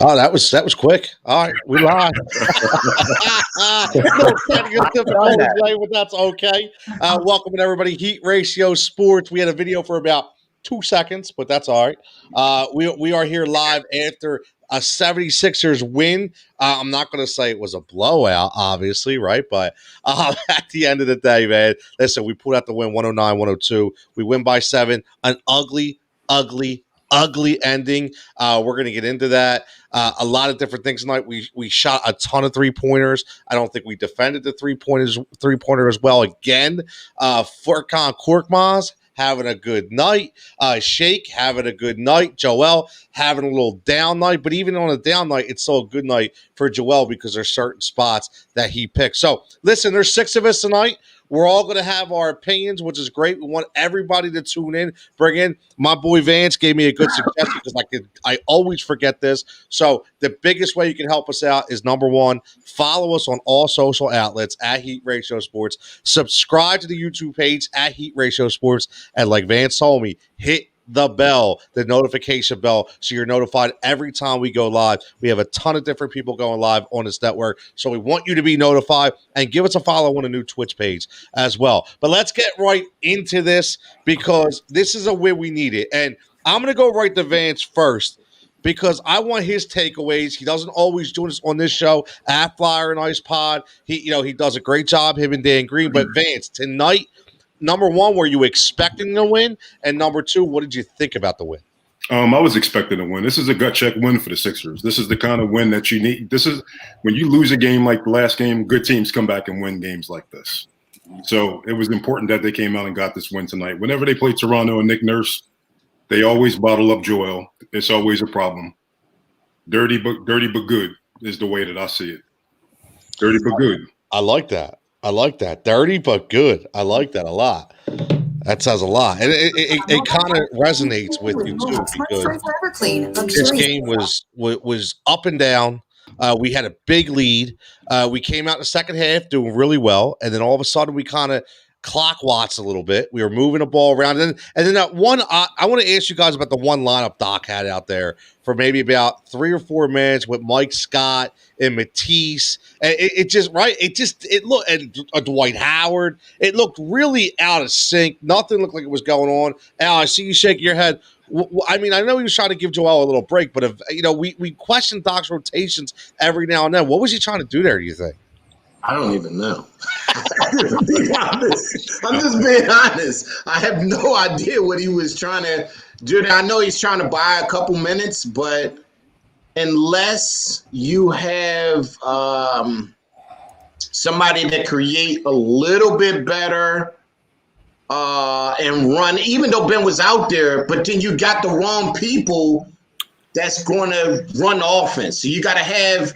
Oh, that was quick. All right, we live. No technical difficulties, but that's okay. Welcome everybody. Heat Ratio Sports. We had a video for about 2 seconds, but that's all right. We are here live after a 76ers win. I'm not going to say it was a blowout, obviously, right? But at the end of the day, man, listen, we pulled out the win 109-102. We win by 7. An ugly ending. We're going to get into that. A lot of different things tonight. We shot a ton of 3-pointers. I don't think we defended the 3-pointer as well. Again, Furkan Korkmaz having a good night. Shake having a good night. Joel having a little down night. But even on a down night, it's still a good night for Joel because there's certain spots that he picks. So listen, there's 6 of us tonight. We're all going to have our opinions, which is great. We want everybody to tune in. Bring in my boy Vance gave me a good suggestion because I always forget this. So the biggest way you can help us out is number 1, follow us on all social outlets at Heat Ratio Sports. Subscribe to the YouTube page at Heat Ratio Sports, and like Vance told me, hit the bell, the notification bell, so you're notified every time we go live. We have a ton of different people going live on this network, so we want you to be notified, and give us a follow on a new Twitch page as well. But let's get right into this because this is a win we needed, and I'm going to go right to Vance first because I want his takeaways. He doesn't always join us on this show at Flyer and Ice Pod. He does a great job, him and Dan Green. But Vance, tonight, number 1, were you expecting to win? And number 2, what did you think about the win? I was expecting to win. This is a gut check win for the Sixers. This is the kind of win that you need. This is when you lose a game like the last game, good teams come back and win games like this. So it was important that they came out and got this win tonight. Whenever they play Toronto and Nick Nurse, they always bottle up Joel. It's always a problem. Dirty but good is the way that I see it. Dirty but good. I like that. Dirty but good. I like that a lot. That says a lot. And it kind of resonates with you too because this game was up and down. We had a big lead. We came out in the second half doing really well, and then all of a sudden we kind of clock watched a little bit. We were moving the ball around, and then that one. I want to ask you guys about the one lineup Doc had out there for maybe about 3 or 4 minutes with Mike Scott and Matisse. And it looked and Dwight Howard. It looked really out of sync. Nothing looked like it was going on. Al, I see you shaking your head. I mean, I know he was trying to give Joel a little break, but we question Doc's rotations every now and then. What was he trying to do there? Do you think? I don't even know. To be honest. I'm just being honest. I have no idea what he was trying to do. I know he's trying to buy a couple minutes, but unless you have somebody that create a little bit better and run, even though Ben was out there, but then you got the wrong people that's going to run the offense. So you got to have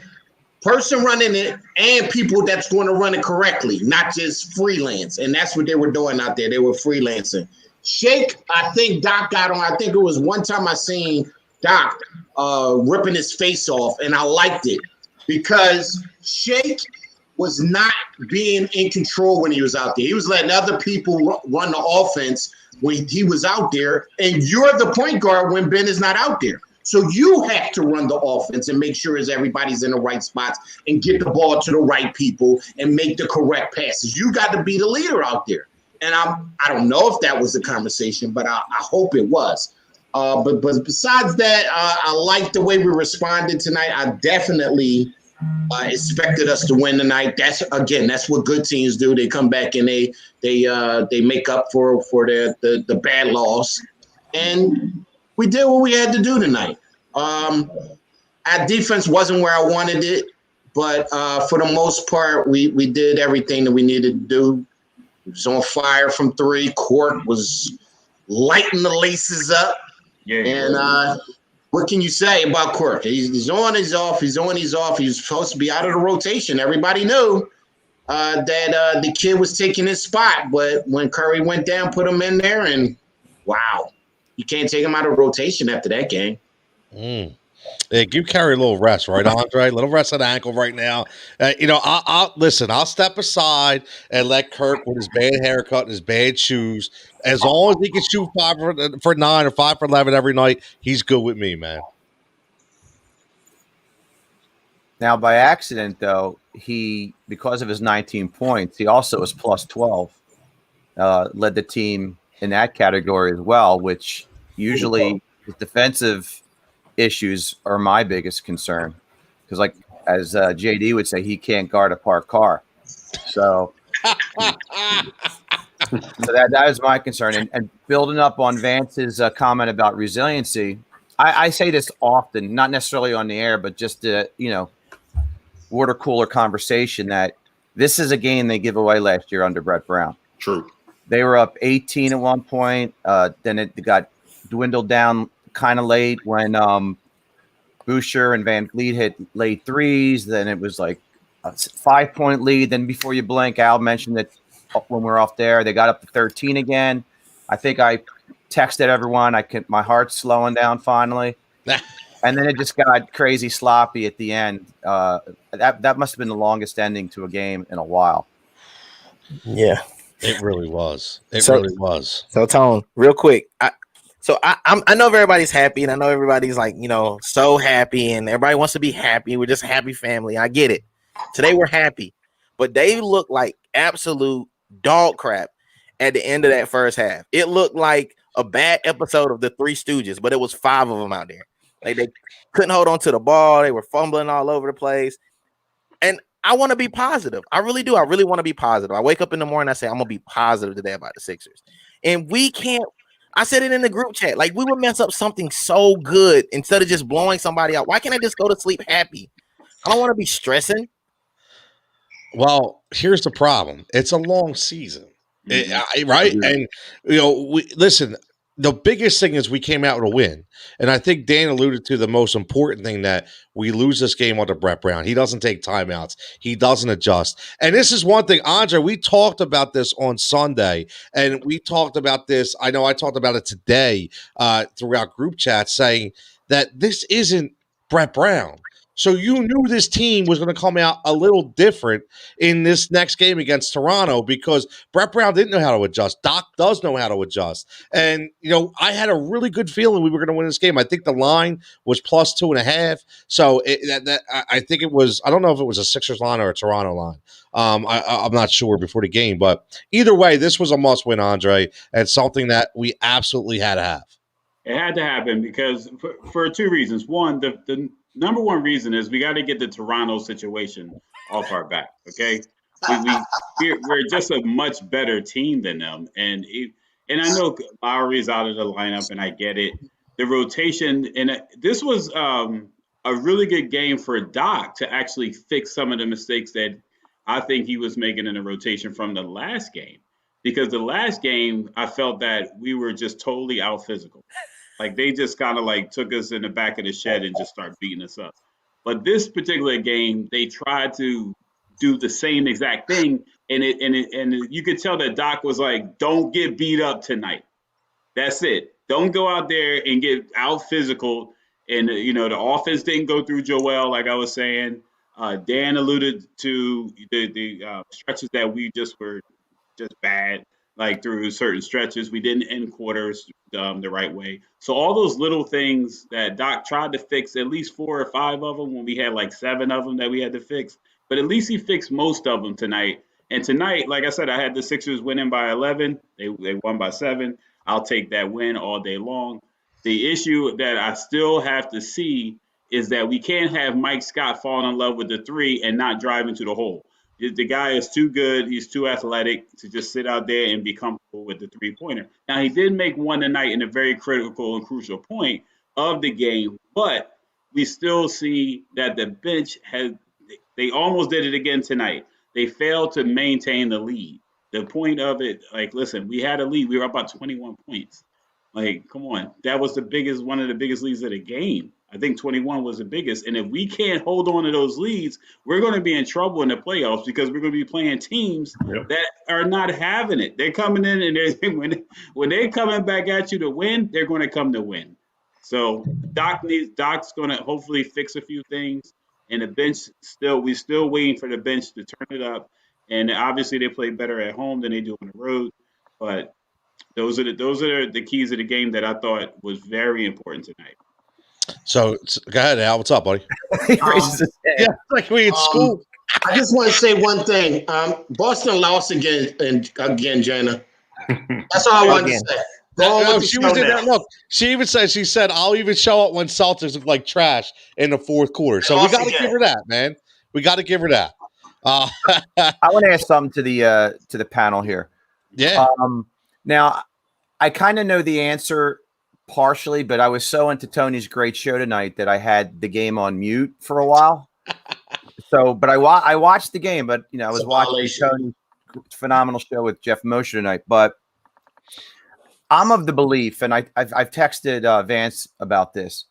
person running it and people that's going to run it correctly, not just freelance. And that's what they were doing out there. They were freelancing. Shake, I think Doc got on. I think it was one time I seen Doc ripping his face off, and I liked it because Shake was not being in control when he was out there. He was letting other people run the offense when he was out there, and you're the point guard when Ben is not out there. So you have to run the offense and make sure everybody's in the right spots and get the ball to the right people and make the correct passes. You got to be the leader out there. And I don't know if that was the conversation, but I hope it was. But besides that, I like the way we responded tonight. I definitely expected us to win tonight. That's what good teams do. They come back and they make up for the bad loss. And we did what we had to do tonight. Our defense wasn't where I wanted it, but for the most part, we did everything that we needed to do. It was on fire from 3. Court was lighting the laces up. Yeah. And what can you say about Court? He's on, he's off. He's on, he's off. He was supposed to be out of the rotation. Everybody knew that the kid was taking his spot, but when Curry went down, put him in there, and wow. You can't take him out of rotation after that game. Yeah, give Curry a little rest, right, Andre? A little rest of the ankle right now. I'll listen. I'll step aside and let Kirk with his bad haircut and his bad shoes. As long as he can shoot 5 for 9 or 5 for 11 every night, he's good with me, man. Now, by accident, though, because of his 19 points, he also was plus 12, led the team in that category as well, which usually his defensive issues are my biggest concern. Because, like, as JD would say, he can't guard a parked car. So that is my concern. And building up on Vance's comment about resiliency, I say this often, not necessarily on the air, but just water cooler conversation, that this is a game they give away last year under Brett Brown. True. They were up 18 at one point. Then it got dwindled down kind of late when Boucher and Van Vliet hit late threes. Then it was like a 5-point lead. Then before you blink, Al mentioned that when we were off there, they got up to 13 again. I think I texted everyone. My heart's slowing down finally. And then it just got crazy sloppy at the end. That must have been the longest ending to a game in a while. Yeah, it really was. Really was. So, Tone, real quick. I know everybody's happy, and I know everybody's like, so happy, and everybody wants to be happy. We're just a happy family. I get it. Today we're happy, but they look like absolute dog crap at the end of that first half. It looked like a bad episode of the Three Stooges, but it was 5 of them out there. Like, they couldn't hold on to the ball. They were fumbling all over the place. And I want to be positive. I really do. I really want to be positive. I wake up in the morning, I say, I'm going to be positive today about the Sixers. And we can't, I said it in the group chat, like, we would mess up something so good instead of just blowing somebody out. Why can't I just go to sleep happy? I don't want to be stressing. Well, here's the problem. It's a long season, right? And, listen, the biggest thing is we came out with a win. And I think Dan alluded to the most important thing, that we lose this game under Brett Brown. He doesn't take timeouts. He doesn't adjust. And this is one thing, Andre, we talked about this on Sunday, and we talked about this. I know I talked about it today throughout group chat, saying that this isn't Brett Brown. So you knew this team was going to come out a little different in this next game against Toronto, because Brett Brown didn't know how to adjust. Doc does know how to adjust. And, I had a really good feeling we were going to win this game. I think the line was plus 2.5. So I think it was, I don't know if it was a Sixers line or a Toronto line. I'm not sure before the game. But either way, this was a must-win, Andre, and something that we absolutely had to have. It had to happen because for 2 reasons. One, the number one reason is we got to get the Toronto situation off our back. Okay, we're just a much better team than them, and I know Lowry's out of the lineup, and I get it. The rotation, and this was a really good game for Doc to actually fix some of the mistakes that I think he was making in the rotation from the last game. Because the last game, I felt that we were just totally out physical. Like, they just kind of like took us in the back of the shed and just started beating us up. But this particular game, they tried to do the same exact thing, and you could tell that Doc was like, "Don't get beat up tonight. That's it. Don't go out there and get out physical." And the offense didn't go through Joel, like I was saying. Dan alluded to the stretches that we just were just bad. Like, through certain stretches, we didn't end quarters the right way. So all those little things that Doc tried to fix, at least 4 or 5 of them, when we had like 7 of them that we had to fix. But at least he fixed most of them tonight. And tonight, like I said, I had the Sixers winning by 11. They won by 7. I'll take that win all day long. The issue that I still have to see is that we can't have Mike Scott falling in love with the 3 and not drive into the hole. The guy is too good. He's too athletic to just sit out there and be comfortable with the 3-pointer. Now, he did make one tonight in a very critical and crucial point of the game, but we still see that the bench they almost did it again tonight. They failed to maintain the lead. The point of it, like, listen, we had a lead. We were up about 21 points. Like, come on. That was one of the biggest leads of the game. I think 21 was the biggest. And if we can't hold on to those leads, we're going to be in trouble in the playoffs, because we're going to be playing teams that are not having it. They're coming in, and when they're coming back at you to win, they're going to come to win. So Doc's going to hopefully fix a few things. And the bench, we're still waiting for the bench to turn it up. And obviously they play better at home than they do on the road. But those are the keys of the game that I thought was very important tonight. So go ahead, Al. What's up, buddy? He raises his hand. Yeah, like we in school. I just want to say one thing. Boston lost again, Jana. That's all I wanted to say. She was in that. Look, she even said, "I'll even show up when Celtics look like trash in the fourth quarter." So we got to give her that, man. We got to give her that. I want to ask something to the panel here. Yeah. Now, I kind of know the answer partially, but I was so into Tony's great show tonight that I had the game on mute for a while. So, but I watched the game, but I was watching Tony's phenomenal show with Jeff Mosher tonight. But I'm of the belief, and I've texted Vance about this.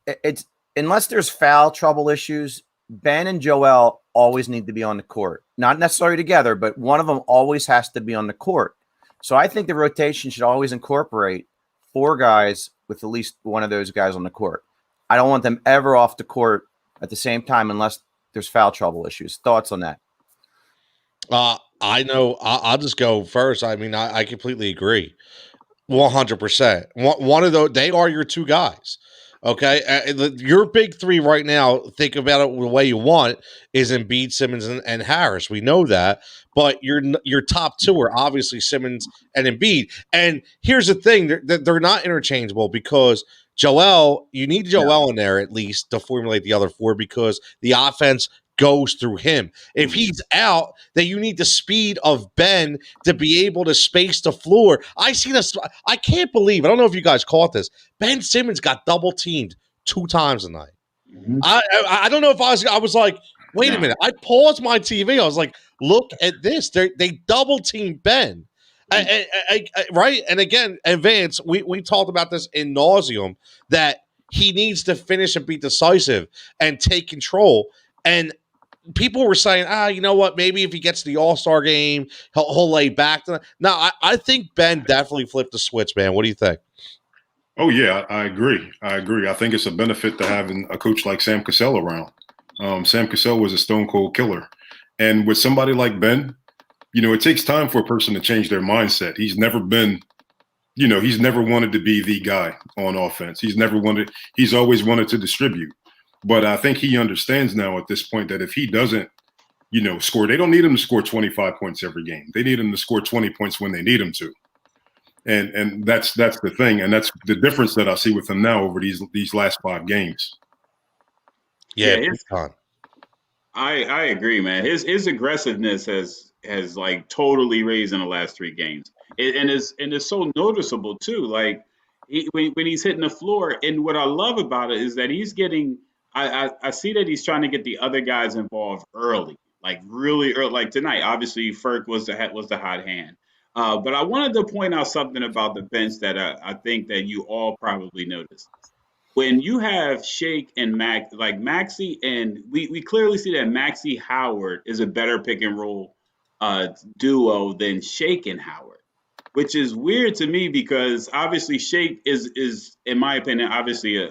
It's unless there's foul trouble issues, Ben and Joel always need to be on the court. Not necessarily together, but one of them always has to be on the court. So I think the rotation should always incorporate 4 guys with at least one of those guys on the court. I don't want them ever off the court at the same time unless there's foul trouble issues. Thoughts on that? I know. I'll just go first. I mean, I completely agree. 100%. One of those, they are your 2 guys. Okay, your big 3 right now, think about it the way you want, is Embiid, Simmons, and Harris. We know that, but your top 2 are obviously Simmons and Embiid. And here's the thing: they're not interchangeable because Joel, you need Joel in there at least to formulate the other 4 because the offense goes through him. If he's out, then you need the speed of Ben to be able to space the floor. I can't believe, I don't know if you guys caught this. Ben Simmons got double teamed 2 times tonight. Mm-hmm. I don't know if I was like, wait a minute. I paused my TV. I was like, look at this. They double teamed Ben. Right? And again, Vance, we talked about this in nauseum that he needs to finish and be decisive and take control. And people were saying, you know what? Maybe if he gets to the All-Star game, he'll lay back. No, I think Ben definitely flipped the switch, man. What do you think? Oh, yeah, I agree. I think it's a benefit to having a coach like Sam Cassell around. Sam Cassell was a stone cold killer. And with somebody like Ben, it takes time for a person to change their mindset. He's never been, he's never wanted to be the guy on offense. He's always wanted to distribute. But I think he understands now at this point that if he doesn't, score, they don't need him to score 25 points every game. They need him to score 20 points when they need him to. And that's the thing. And that's the difference that I see with him now over these last 5 games. Yeah, I agree, man. His aggressiveness has like totally raised in the last 3 games. And it's so noticeable too. Like when he's hitting the floor, and what I love about it is that he's getting I see that he's trying to get the other guys involved early, like really early. Like tonight, obviously, Ferk was the hot hand. But I wanted to point out something about the bench that I think that you all probably noticed. When you have Shake and Maxey, and we clearly see that Maxey Howard is a better pick and roll duo than Shake and Howard, which is weird to me because obviously Shake is in my opinion, obviously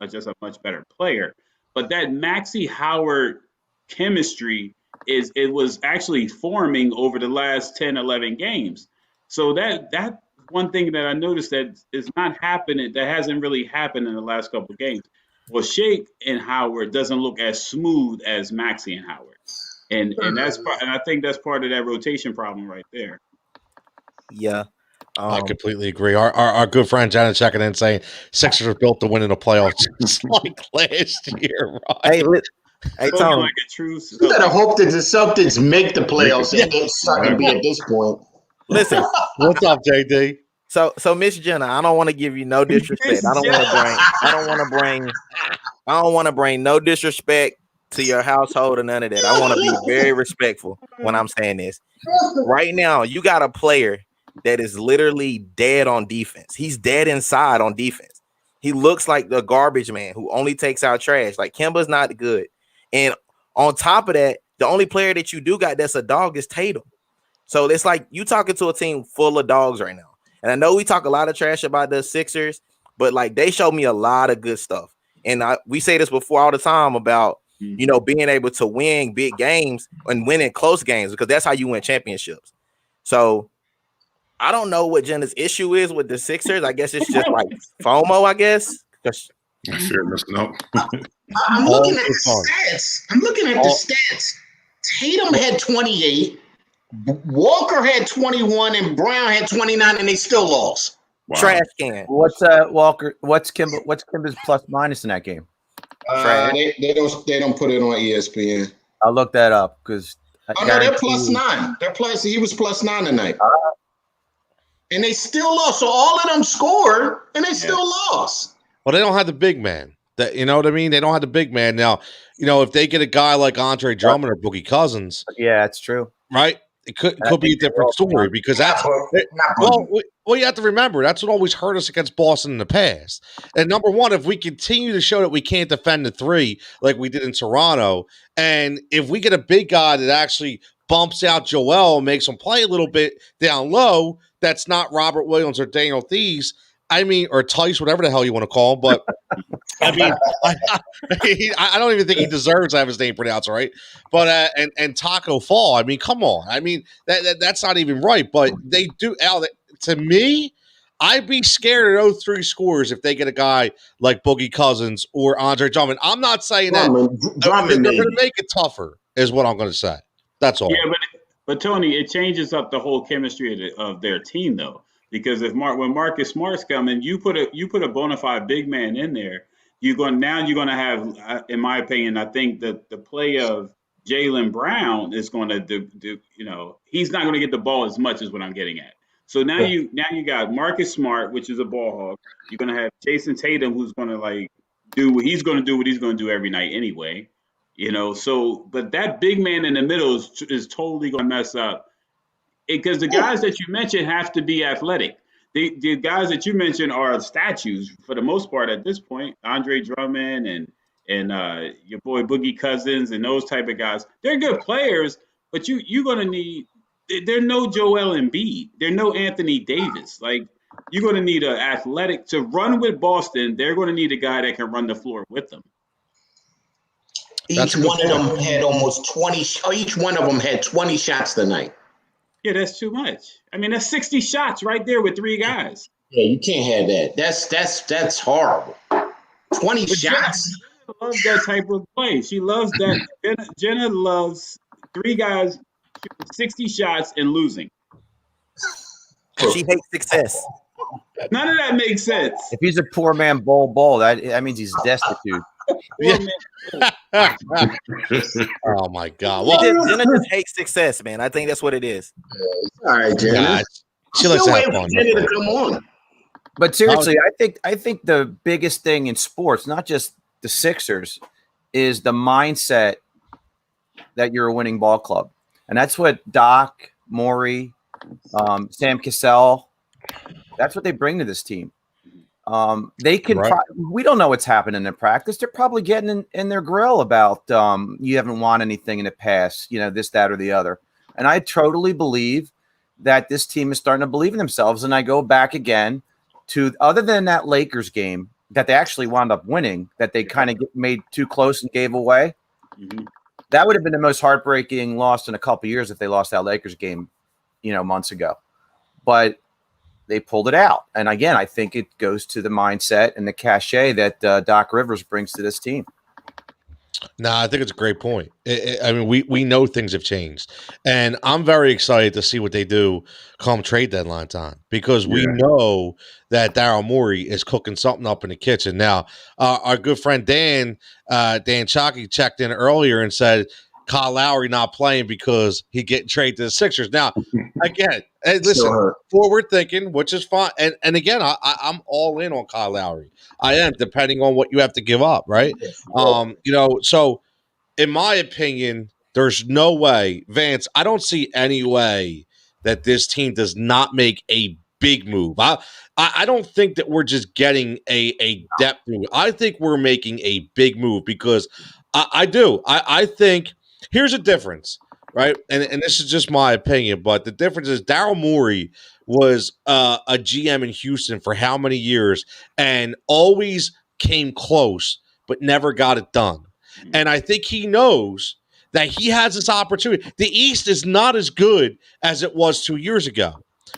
just a much better player. But that Maxey Howard chemistry it was actually forming over the last 10, 11 games. So that one thing that I noticed that is not happening, that hasn't really happened in the last couple of games. Well, Shake and Howard doesn't look as smooth as Maxey and Howard. And that's and I think that's part of that rotation problem right there. Yeah. I completely agree. Our good friend Janet checking in saying Sixers are built to win in the playoffs just like last year. Right? Hey, Tom. Like a true you gotta hope that the Celtics make the playoffs and then start to be at this point. Listen, what's up, JD? So Miss Jenna, I don't want to give you no disrespect. I don't want to bring no disrespect to your household or none of that. I want to be very respectful when I'm saying this. Right now, you got a player that is literally dead on defense. He's dead inside on defense. He looks like the garbage man who only takes out trash. Like Kemba's not good. And on top of that, the only player that you do got that's a dog is Tatum. So it's like you talking to a team full of dogs right now. And I know we talk a lot of trash about the Sixers, but like they showed me a lot of good stuff. And we say this before all the time about, being able to win big games and winning close games because that's how you win championships. So I don't know what Jenna's issue is with the Sixers. I guess it's just like FOMO, I guess. I fear missing out. I'm looking at the stats. Tatum had 28, Walker had 21, and Brown had 29, and they still lost. Wow. Trash can. What's Walker? What's Kimba's plus minus in that game? They don't put it on ESPN. I'll look that up because. Oh no, they're plus 9. He was plus 9 tonight. And they still lost. So all of them scored, and they still lost. Well, they don't have the big man. That, you know what I mean? They don't have the big man now. You know, if they get a guy like Andre Drummond or Boogie Cousins, yeah, that's true. Right? It could be a different story because that's well, you have to remember that's what always hurt us against Boston in the past. And number one, if we continue to show that we can't defend the three like we did in Toronto, and if we get a big guy that actually bumps out Joel and makes him play a little bit down low, that's not Robert Williams or Daniel Thies. I mean, or Tice, whatever the hell you want to call him, but I mean, I don't even think he deserves to have his name pronounced right. But and Taco Fall, I mean, come on, I mean that's not even right. But they do. Al, to me, I'd be scared of those 3 scores if they get a guy like Boogie Cousins or Andre Drummond. I'm not saying Drummond they're going to make it tougher, is what I'm going to say. That's all. Yeah, but Tony, it changes up the whole chemistry of their team, though. Because when Marcus Smart's coming, you put a bona fide big man in there, you're going to have, in my opinion, I think that the play of Jaylen Brown is going to do, he's not going to get the ball as much as what I'm getting at. So now you got Marcus Smart, which is a ball hog. You're going to have Jason Tatum, who's going to do what he's going to do every night anyway. So but that big man in the middle is totally going to mess up. Because the guys that you mentioned have to be athletic. The guys that you mentioned are statues for the most part at this point. Andre Drummond and your boy Boogie Cousins and those type of guys. They're good players, but you're going to need – they're no Joel Embiid. They're no Anthony Davis. You're going to need an athletic – to run with Boston, they're going to need a guy that can run the floor with them. Each one of them had almost 20 – each one of them had 20 shots tonight. Yeah, that's too much. I mean, that's 60 shots right there with 3 guys. Yeah, you can't have that. That's horrible. 20 shots. Jenna loves that type of play. She loves that. Jenna loves 3 guys shooting 60 shots and losing. She hates success. None of that makes sense. If he's a poor man bull, that means he's destitute. Yeah. Oh my God! Well, Jenna just hates success, man. I think that's what it is. All right, Jenna. She likes to have fun. Jenna to come on. But seriously, I think the biggest thing in sports, not just the Sixers, is the mindset that you're a winning ball club, and that's what Doc, Morey, Sam Cassell, that's what they bring to this team. They can. Right. We don't know what's happening in practice. They're probably getting in their grill about you haven't won anything in the past, this, that, or the other. And I totally believe that this team is starting to believe in themselves. And I go back again to, other than that Lakers game that they actually wound up winning, that they kind of made too close and gave away. Mm-hmm. That would have been the most heartbreaking loss in a couple of years if they lost that Lakers game, months ago. But they pulled it out. And again, I think it goes to the mindset and the cachet that Doc Rivers brings to this team. No, I think it's a great point. I mean, we know things have changed. And I'm very excited to see what they do come trade deadline time because we know that Daryl Morey is cooking something up in the kitchen. Now, our good friend Dan Chalky checked in earlier and said, Kyle Lowry not playing because he getting traded to the Sixers. Now, again, listen, forward thinking, which is fine. And again, I'm all in on Kyle Lowry. I am, depending on what you have to give up, right? So in my opinion, there's no way, Vance, I don't see any way that this team does not make a big move. I don't think that we're just getting a depth move. I think we're making a big move because I do. I think here's a difference, right? And this is just my opinion, but the difference is Daryl Morey was a GM in Houston for how many years and always came close, but never got it done. And I think he knows that he has this opportunity. The East is not as good as it was 2 years ago.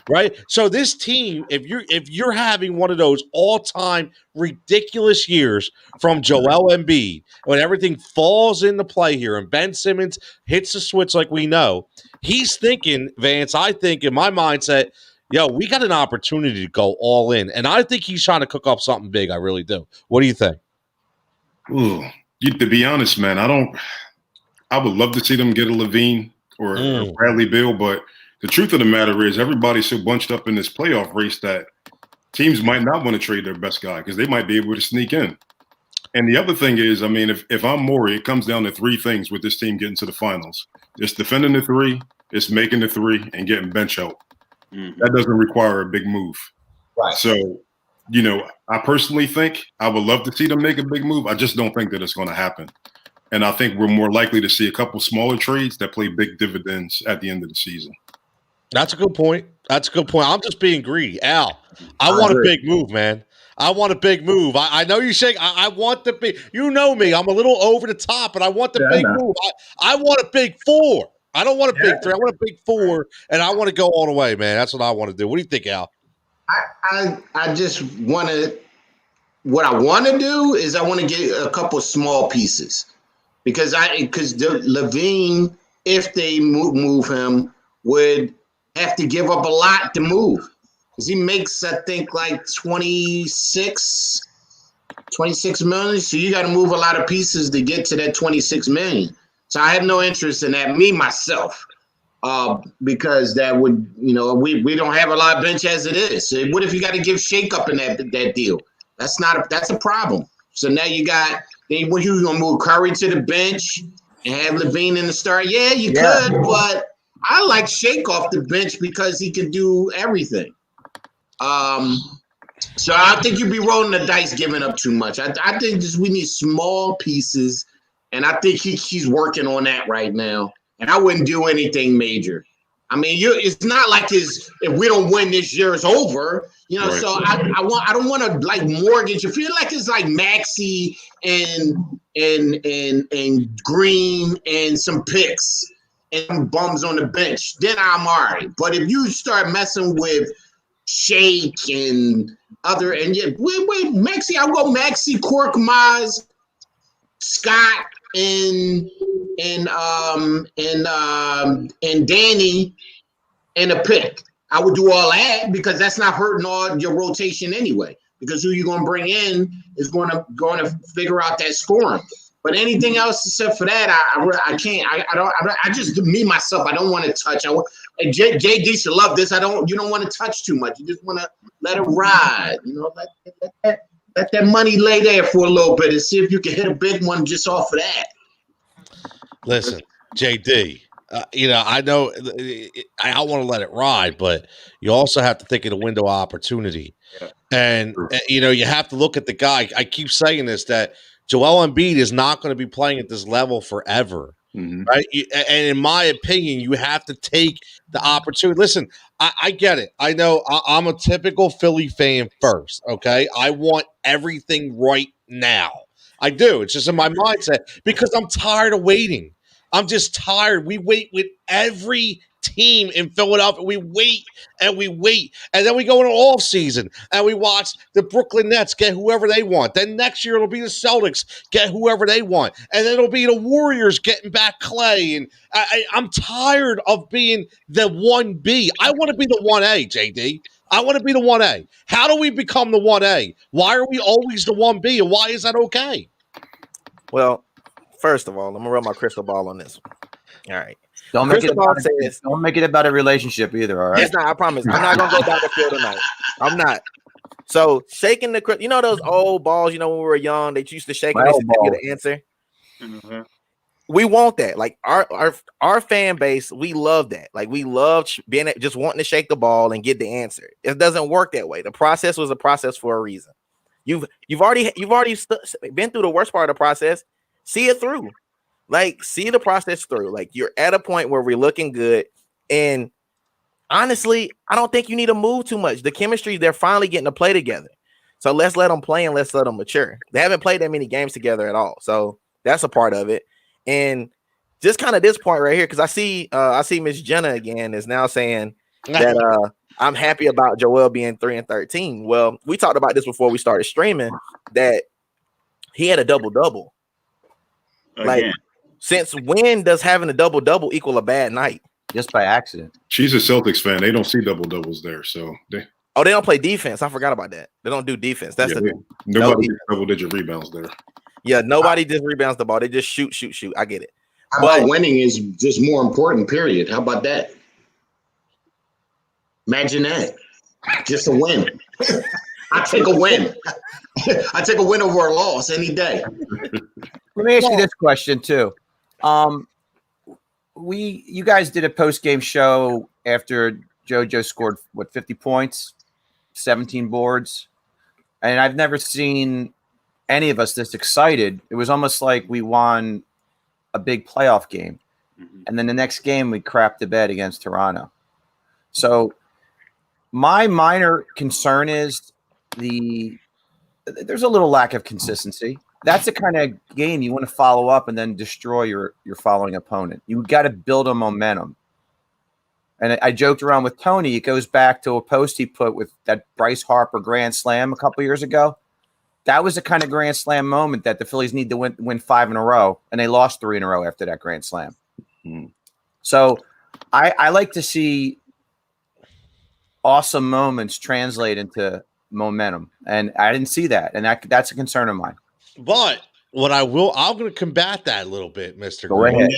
right? So this team, if you're having one of those all-time ridiculous years from Joel Embiid, when everything falls into play here, and Ben Simmons hits the switch like we know, he's thinking, Vance, I think in my mindset, yo, we got an opportunity to go all in, and I think he's trying to cook up something big. I really do. What do you think? Ooh, to be honest, man, I would love to see them get a Levine or a Bradley Beal, but the truth of the matter is everybody's so bunched up in this playoff race that teams might not want to trade their best guy because they might be able to sneak in. And the other thing is, I mean, if I'm Morey, it comes down to three things with this team getting to the finals. It's defending the three, it's making the three, and getting bench help. That doesn't require a big move. Right. So, I personally think I would love to see them make a big move. I just don't think that it's going to happen. And I think we're more likely to see a couple smaller trades that play big dividends at the end of the season. That's a good point. I'm just being greedy. Al, I want a big move, man. I want a big move. I know you say I want the big. You know me. I'm a little over the top, but I want the big move. I want a big four. I don't want a big three. I want a big four, and I want to go all the way, man. That's what I want to do. What do you think, Al? I just want to. What I want to do is I want to get a couple small pieces because Levine, if they move him, would have to give up a lot to move. Because he makes, I think, like 26 million. So you got to move a lot of pieces to get to that 26 million. So I have no interest in that, me, myself, because that would, we don't have a lot of bench as it is. So what if you got to give shake up in that deal? That's a problem. So now you got, what you going to move Curry to the bench and have Levine in the start? Yeah, you could, but I like Shake off the bench because he can do everything. So I think you'd be rolling the dice giving up too much. I think we need small pieces, and I think he's working on that right now. And I wouldn't do anything major. I mean, it's not like if we don't win this year, it's over. Right. So I don't want to like mortgage. I feel like it's like Maxey and Green and some picks and bums on the bench. Then I'm all right. But if you start messing with Shake and other wait, Maxey, I'll go Maxey, Korkmaz, Scott, and Danny and a pick. I would do all that because that's not hurting all your rotation anyway. Because who you're going to bring in is going to figure out that scoring. But anything else except for that, I can't. I just me myself. I don't want to touch. JD should love this. You don't want to touch too much. You just want to let it ride. Let that money lay there for a little bit and see if you can hit a big one just off of that. Listen, JD, I know I want to let it ride, but you also have to think of the window of opportunity. And, you have to look at the guy. I keep saying this, that Joel Embiid is not going to be playing at this level forever. Right? And in my opinion, you have to take the opportunity. Listen, I get it. I know I'm a typical Philly fan first, okay? I want everything right now. I do. It's just in my mindset because I'm tired of waiting. I'm just tired. We wait with every team in Philadelphia. We wait. And then we go into off season and we watch the Brooklyn Nets get whoever they want. Then next year it'll be the Celtics get whoever they want. And then it'll be the Warriors getting back Clay. And I'm tired of being the 1B. I want to be the 1A, JD. I want to be the 1A. How do we become the 1A? Why are we always the 1B? And why is that okay? Well, first of all, I'm going to rub my crystal ball on this one. All right. Don't make it about a relationship either, all right? It's not, I promise. I'm not going to go down the field tonight. I'm not. So, shaking those old balls, when we were young, they used to shake and they used to get an answer. Mm-hmm. We want that. Like, our fan base, we love that. Like, we love just wanting to shake the ball and get the answer. It doesn't work that way. The process was a process for a reason. You've already been through the worst part of the process. See it through. Like, see the process through. Like, you're at a point where we're looking good. And honestly, I don't think you need to move too much. The chemistry, they're finally getting to play together. So let's let them play and let's let them mature. They haven't played that many games together at all. So that's a part of it. And just kind of this point right here, because I see Miss Jenna again is now saying that I'm happy about Joel being 3-13. Well, we talked about this before we started streaming that he had a double-double. Like, since when does having a double-double equal a bad night? Just by accident. She's a Celtics fan. They don't see double-doubles there, so they don't play defense. I forgot about that. They don't do defense. That's nobody gets double-digit rebounds there. Yeah, nobody just rebounds the ball. They just shoot. I get it. How about winning is just more important, period. How about that? Imagine that. Just a win. I take a win. I take a win over a loss any day. Let me ask you this question too. You guys did a post-game show after JoJo scored 50 points, 17 boards, and I've never seen any of us this excited. It was almost like we won a big playoff game, and then the next game we crapped the bed against Toronto. So my minor concern is there's a little lack of consistency. That's the kind of game you want to follow up and then destroy your following opponent. You got to build a momentum. And I joked around with Tony. It goes back to a post he put with that Bryce Harper grand slam a couple years ago. That was the kind of grand slam moment that the Phillies need to win 5 in a row, and they lost 3 in a row after that grand slam. So I like to see awesome moments translate into momentum, and I didn't see that, and that's a concern of mine. But what I'm going to combat that a little bit, Mr. Go ahead.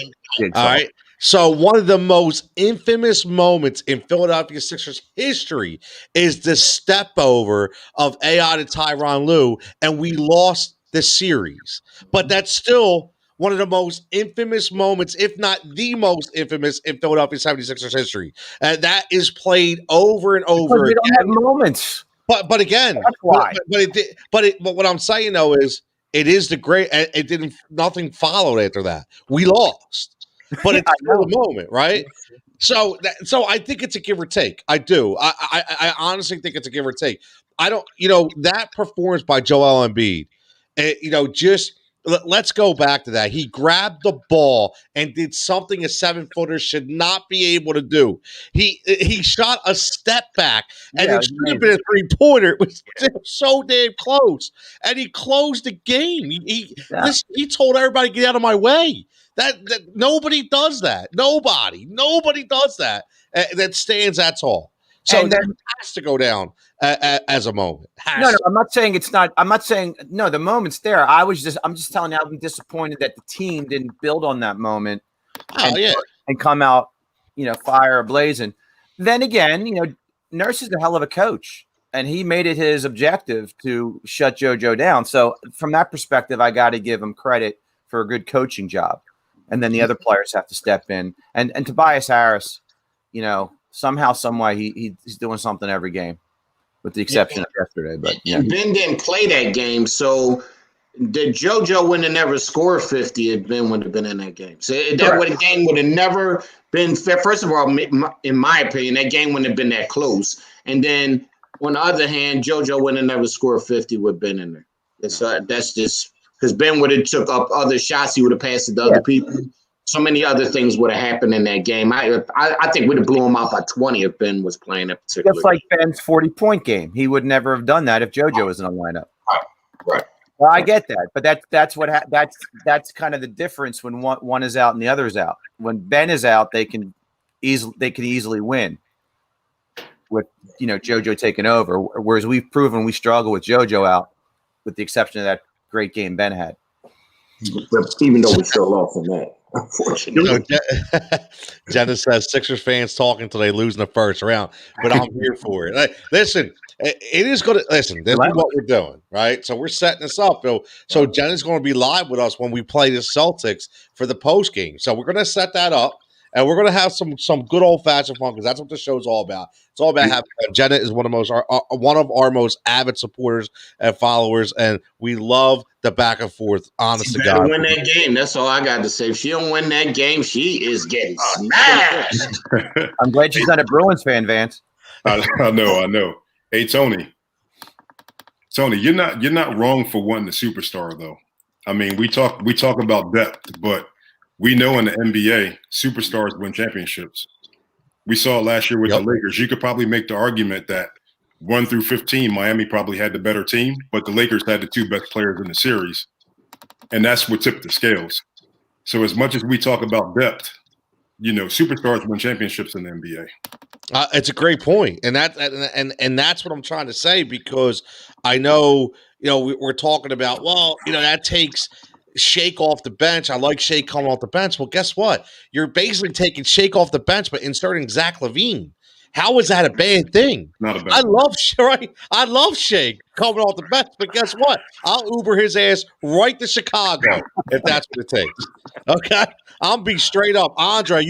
All right. So one of the most infamous moments in Philadelphia Sixers history is the step over of AI to Tyronn Lue, and we lost the series. But that's still one of the most infamous moments, if not the most infamous, in Philadelphia 76ers history. And that is played over and over again. Don't have moments. But again, that's why. But what I'm saying though is it is the great. It didn't. Nothing followed after that. We lost. But it's still a moment, right? So I think it's a give or take. I do. I honestly think it's a give or take. I don't, that performance by Joel Embiid, just let's go back to that. He grabbed the ball and did something a 7-footer should not be able to do. He shot a step back, and it should have been a 3-pointer. It was so damn close, and he closed the game. He told everybody, get out of my way. That nobody does that. Nobody does that. That stands that tall. So that has to go down as a moment. No, I'm not saying it's not. I'm not saying no. The moment's there. I'm just telling you, I'm disappointed that the team didn't build on that moment. And come out, fire blazing. Then again, Nurse is a hell of a coach, and he made it his objective to shut JoJo down. So from that perspective, I got to give him credit for a good coaching job. And then the other players have to step in. And Tobias Harris, somehow, some way, he's doing something every game, with the exception of yesterday. But Ben didn't play that game, so the JoJo wouldn't have never scored 50 if Ben would have been in that game. So that game would have never been fair. First of all, in my opinion, that game wouldn't have been that close. And then on the other hand, JoJo wouldn't have never scored 50 with Ben in there. That's just because Ben would have took up other shots. He would have passed it to other people. So many other things would have happened in that game. I think we'd have blew him out by 20 if Ben was playing that particular Just like Ben's 40-point game. He would never have done that if JoJo was in a lineup. Right. Well, I get that, but that's kind of the difference when one is out and the other is out. When Ben is out, they can easily win with JoJo taking over. Whereas we've proven we struggle with JoJo out, with the exception of that great game Ben had. Even though we still lost from that, unfortunately. Jenna says Sixers fans talking until they lose in the first round, but I'm here for it. Listen, it is going to listen. This is what we're doing, right? So we're setting this up. So Jenna's going to be live with us when we play the Celtics for the post game. So we're going to set that up. And we're going to have some good old-fashioned fun because that's what the show's all about. It's all about having fun. Jenna is one of our most avid supporters and followers, and we love the back and forth. Honest to God, win that game. That's all I got to say. If she don't win that game, she is getting smashed. I'm glad she's not a Bruins fan, Vance. I know. Hey, Tony, you're not wrong for wanting a superstar, though. I mean, we talk about depth, but we know in the NBA, superstars win championships. We saw it last year with Yep. the Lakers. You could probably make the argument that 1 through 15, Miami probably had the better team, but the Lakers had the 2 best players in the series. And that's what tipped the scales. So as much as we talk about depth, superstars win championships in the NBA. It's a great point, and that's what I'm trying to say, because I know we're talking about, well, that takes Shake off the bench. I like Shake coming off the bench. Well, guess what? You're basically taking Shake off the bench, but inserting Zach LaVine. How is that a bad thing? Not a bad I thing. love Shake coming off the bench, but guess what? I'll Uber his ass right to Chicago if that's what it takes. Okay, I'll be straight up, Andre.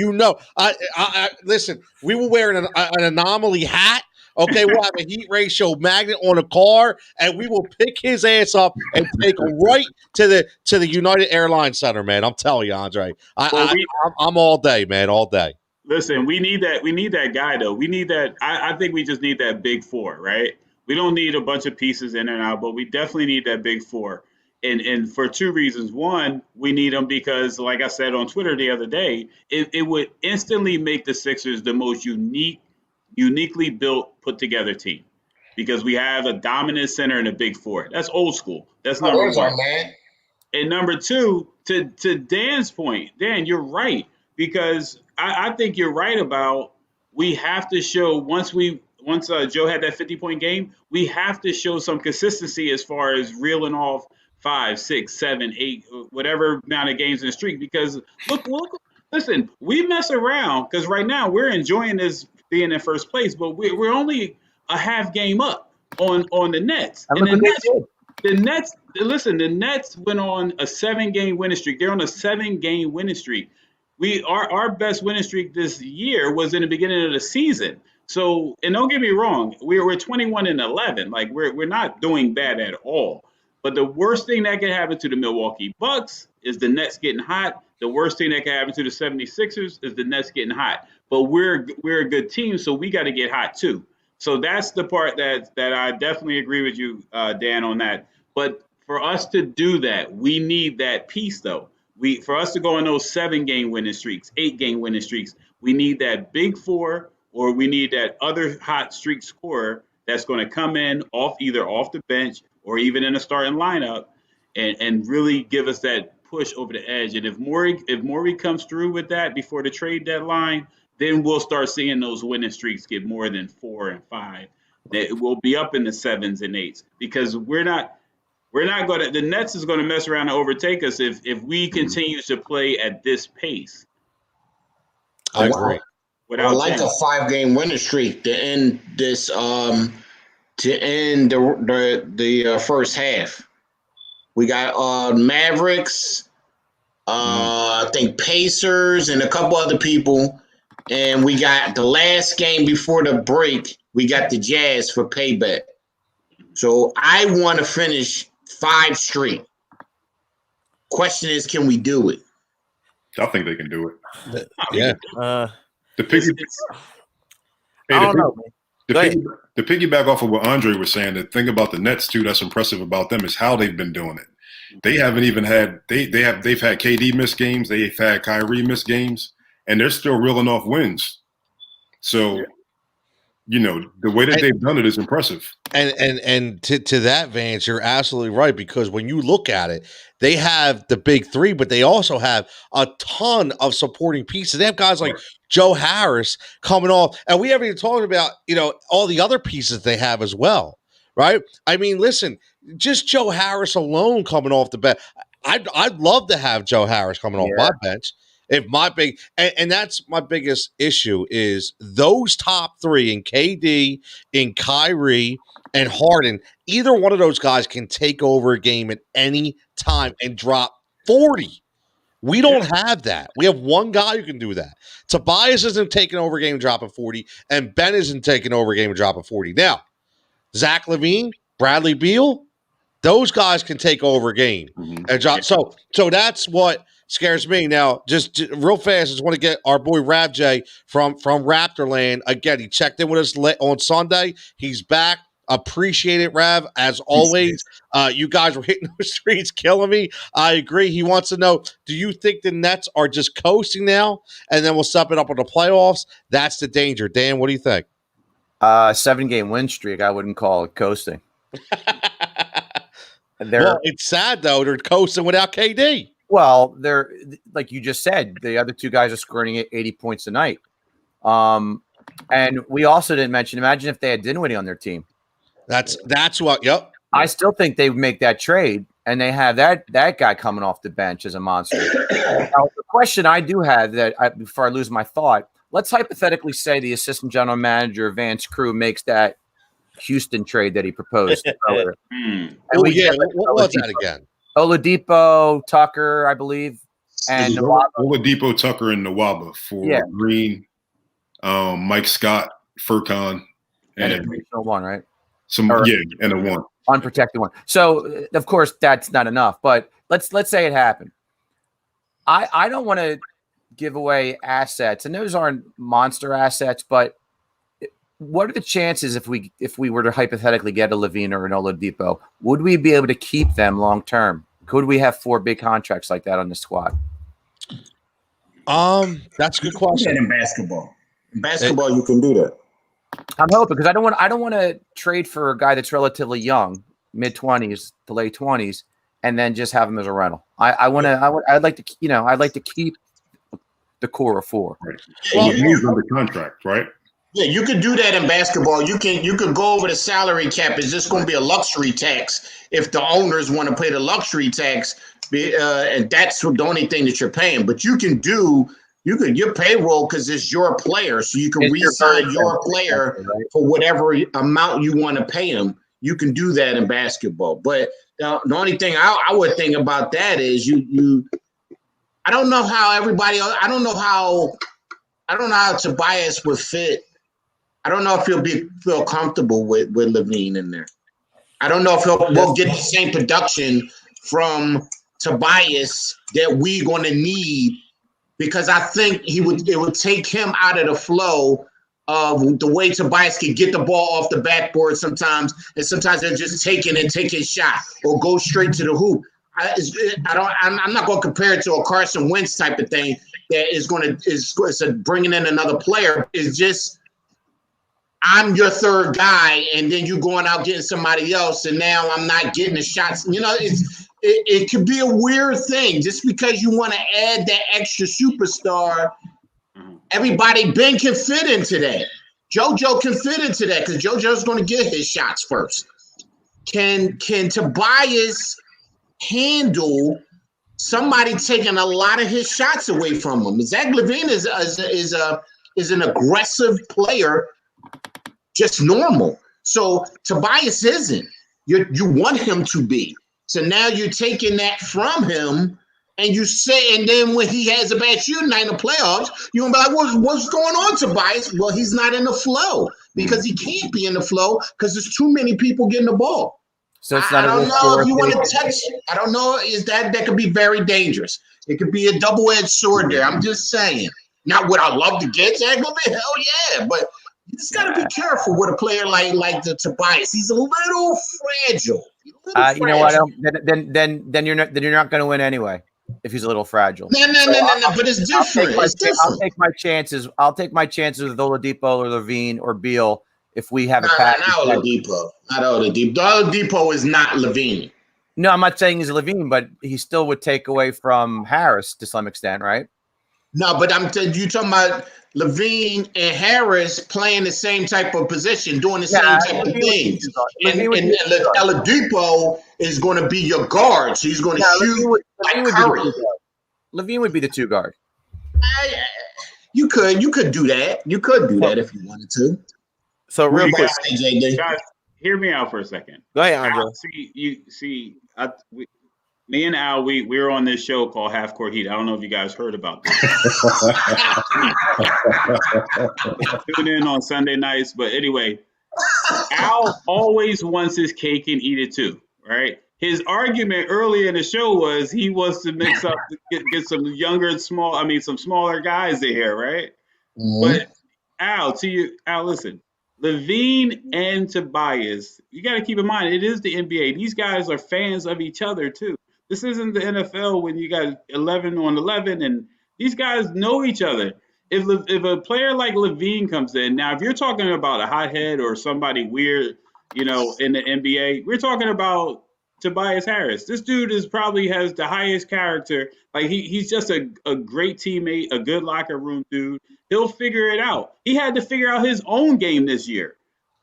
I listen. We were wearing an anomaly hat. Okay, we'll have a heat ratio magnet on a car, and we will pick his ass up and take him right to the United Airlines Center, man. I'm telling you, Andre. I'm all day, man, all day. Listen, we need that. We need that guy, though. We need that. I think we just need that big four, right? We don't need a bunch of pieces in and out, but we definitely need that big four. And for 2 reasons. One, we need them because, like I said on Twitter the other day, it would instantly make the Sixers the most uniquely built, put together team, because we have a dominant center and a big four. That's old school. That's number one. Man. And number 2, to Dan's point, Dan, you're right, because I think you're right about, we have to show once Joe had that 50-point game, we have to show some consistency as far as reeling off 5, 6, 7, 8, whatever amount of games in the streak. Because look, listen, we mess around because right now we're enjoying this being in first place, but we're only a half game up on the Nets. And the Nets, listen, the Nets went on a 7-game winning streak. They're on a 7-game winning streak. Our best winning streak this year was in the beginning of the season. So, and don't get me wrong, we're 21-11. Like we're not doing bad at all. But the worst thing that can happen to the Milwaukee Bucks is the Nets getting hot. The worst thing that can happen to the 76ers is the Nets getting hot. But we're a good team, so we got to get hot too. So that's the part that I definitely agree with you, Dan, on that. But for us to do that, we need that piece, though. For us to go on those 7-game winning streaks, 8-game winning streaks, we need that big four, or we need that other hot streak scorer that's going to come in either off the bench or even in a starting lineup and really give us that push over the edge. And if Morey comes through with that before the trade deadline, then we'll start seeing those winning streaks get more than 4 and 5. That will be up in the 7s and 8s, because we're not going to. The Nets is going to mess around and overtake us if we continue to play at this pace. I agree. I like a 5-game winning streak to end this. To end the first half, we got Mavericks, I think Pacers, and a couple other people, and we got the last game before the break. We got the Jazz for payback. So I want to finish 5 straight. Question is, can we do it? I think they can do it. Yeah. I don't know, man. To piggyback off of what Andre was saying, the thing about the Nets too that's impressive about them is how they've been doing it. They haven't even had they've had KD miss games, they've had Kyrie miss games, and they're still reeling off wins. So, the way that they've done it is impressive. And to that, Vance, you're absolutely right, because when you look at it, they have the big 3, but they also have a ton of supporting pieces. They have guys like Joe Harris coming off, and we haven't even talked about all the other pieces they have as well, right? I mean, listen, just Joe Harris alone coming off the bench. I'd love to have Joe Harris coming off my bench. If my big and that's my biggest issue is those top 3 in KD, in Kyrie, and Harden. Either one of those guys can take over a game at any time and drop 40. We don't have that. We have one guy who can do that. Tobias isn't taking over a game and dropping 40, and Ben isn't taking over a game and dropping 40. Now, Zach LaVine, Bradley Beal, those guys can take over a game and drop. So that's what scares me. Now, just real fast, I just want to get our boy Rav J from Raptorland. Again, he checked in with us on Sunday. He's back. Appreciate it, Rev. As always, you guys were hitting those streets, killing me. I agree. He wants to know, do you think the Nets are just coasting now, and then we'll step it up on the playoffs? That's the danger. Dan, what do you think? 7-game win streak, I wouldn't call it coasting. Well, it's sad, though. They're coasting without KD. Well, they're like you just said, the other two guys are scoring at 80 points a night. And we also didn't mention, imagine if they had Dinwiddie on their team. That's what, yep. I still think they would make that trade, and they have that guy coming off the bench as a monster. Now, the question I do have before I lose my thought, let's hypothetically say the assistant general manager, Vance Crew, makes that Houston trade that he proposed earlier. What was that again? Oladipo, Tucker, I believe, and Oladipo, Tucker, and Nwaba for Green, Mike Scott, Furkan, and a one, right? And a one. Unprotected one. So, of course, that's not enough. But let's say it happened. I don't want to give away assets, and those aren't monster assets, but what are the chances if we were to hypothetically get a Levine or an Oladipo? Would we be able to keep them long term? Could we have 4 big contracts like that on the squad? That's a good question. In basketball, you can do that. I'm hoping, because I don't want to trade for a guy that's relatively young, mid-20s to late 20s, and then just have him as a rental. I'd like to keep the core of 4. Right. Well, he's under contract, right? Yeah, you could do that in basketball. You could go over the salary cap. It's just going to be a luxury tax if the owners want to pay the luxury tax, and that's the only thing that you're paying. But you can do your payroll because it's your player, so you can re-sign your player for whatever amount you want to pay them. You can do that in basketball. But the only thing I would think about that is I don't know how everybody else. I don't know how Tobias would fit. I don't know if he'll feel comfortable with Levine in there. I don't know if we'll get the same production from Tobias that we're going to need, because I think it would take him out of the flow of the way Tobias can get the ball off the backboard sometimes, and sometimes they're just take his shot or go straight to the hoop. I'm not going to compare it to a Carson Wentz type of thing that is bringing in another player. It's just, I'm your third guy, and then you going out getting somebody else, and now I'm not getting the shots. It could be a weird thing just because you want to add that extra superstar. Everybody, Ben can fit into that. JoJo can fit into that because JoJo's going to get his shots first. Can Tobias handle somebody taking a lot of his shots away from him? Zach LaVine is an aggressive player, just normal. So Tobias isn't. You want him to be. So now you're taking that from him, and then when he has a bad shooting night in the playoffs, you're gonna be like, what's going on, Tobias? Well, he's not in the flow because he can't be in the flow because there's too many people getting the ball. So it's not. I don't know if you want to touch it. I don't know. That could be very dangerous. It could be a double-edged sword there. I'm just saying. Not what I love to get, Zach LaVine. Hell yeah, but you just got to be careful with a player like the Tobias. He's a little fragile. You know what? Then you're not going to win anyway if he's a little fragile. No. But it's different. I'll take my chances. I'll take my chances with Oladipo or Levine or Beal if we have a package. Not Oladipo. Oladipo is not Levine. No, I'm not saying he's Levine, but he still would take away from Harris to some extent, right? No, but you talking about Levine and Harris playing the same type of position, doing the same type of things. And Oladipo is going to be your guard, so he's going to shoot like Curry. Levine would be the 2 guard. You could do that. You could do that if you wanted to. So real quick, guys, hear me out for a second. Go ahead, Andre. Me and Al, we're on this show called Half Court Heat. I don't know if you guys heard about this. Tune in on Sunday nights. But anyway, Al always wants his cake and eat it too, right? His argument earlier in the show was he wants to mix up, get some younger, some smaller guys in here, right? Mm-hmm. But Al, listen, Levine and Tobias, you got to keep in mind, it is the NBA. These guys are fans of each other, too. This isn't the NFL when you got 11 on 11, and these guys know each other. If a player like Levine comes in, now, if you're talking about a hothead or somebody weird, in the NBA, we're talking about Tobias Harris. This dude probably has the highest character. Like he's just a great teammate, a good locker room dude. He'll figure it out. He had to figure out his own game this year.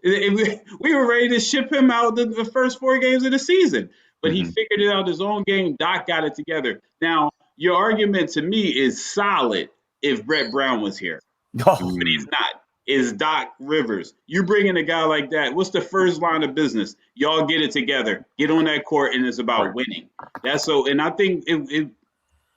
We were ready to ship him out the first 4 games of the season, but he figured it out his own game. Doc got it together. Now, your argument to me is solid if Brett Brown was here, but he's not. Is Doc Rivers. You bring in a guy like that, what's the first line of business? Y'all get it together. Get on that court, and it's about winning. And I think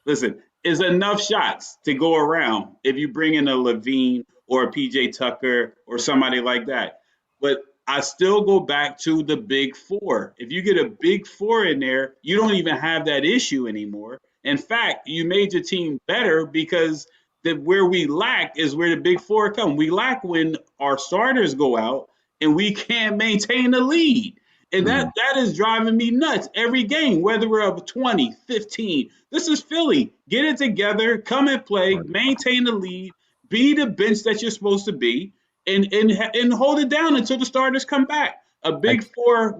listen, is enough shots to go around if you bring in a Levine or a PJ Tucker or somebody like that. But I still go back to the big 4. If you get a big 4 in there, you don't even have that issue anymore. In fact, you made your team better because where we lack is where the big 4 come. We lack when our starters go out and we can't maintain the lead. And that is driving me nuts every game, whether we're up 20, 15. This is Philly. Get it together, come and play, maintain the lead, be the bench that you're supposed to be, and hold it down until the starters come back. A big 4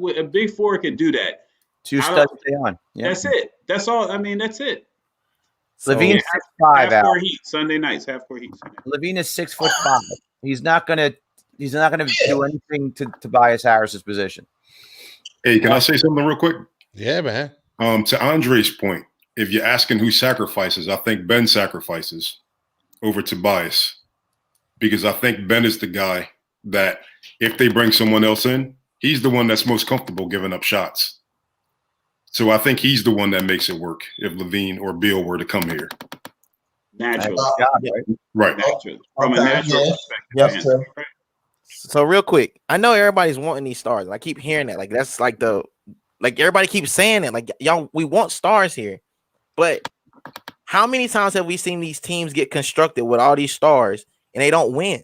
can do that. 2 studs stay on. Yeah. That's it. That's all. I mean, that's it. Levine's 6'5" half-court heat Sunday nights. Half-court heat. Levine is 6'5". He's not gonna do anything to Tobias Harris's position. Hey, can I say something real quick? Yeah, man. To Andre's point, if you're asking who sacrifices, I think Ben sacrifices over Tobias, because I think Ben is the guy that if they bring someone else in, he's the one that's most comfortable giving up shots. So I think he's the one that makes it work if Levine or Beal were to come here. Natural. Right. Natural. From a natural perspective. Yes, sir. So real quick, I know everybody's wanting these stars. I keep hearing that. Like that's like everybody keeps saying it. Like y'all, we want stars here. But how many times have we seen these teams get constructed with all these stars and they don't win?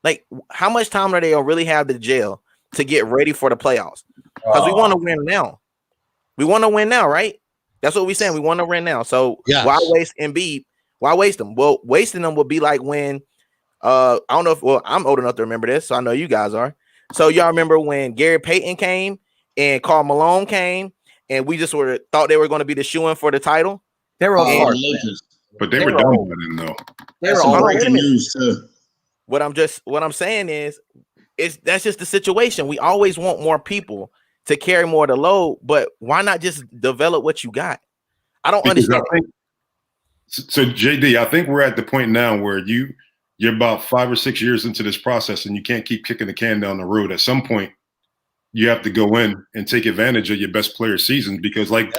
Like how much time do they really have to jail to get ready for the playoffs? Because we want to win now. We want to win now, right? That's what we're saying. We want to win now. So why waste Embiid? Why waste them? Well, wasting them would be like when I don't know if I'm old enough to remember this, so I know you guys are. So y'all remember when Gary Payton came and Karl Malone came, and we just thought they were going to be the shoo-in for the title. They were all hard, but they were done by then, though. That's some breaking news too. What I'm saying is that's just the situation. We always want more people to carry more of the load, but why not just develop what you got? I don't understand. So JD, I think we're at the point now where you're about 5 or 6 years into this process and you can't keep kicking the can down the road. At some point, you have to go in and take advantage of your best player season because like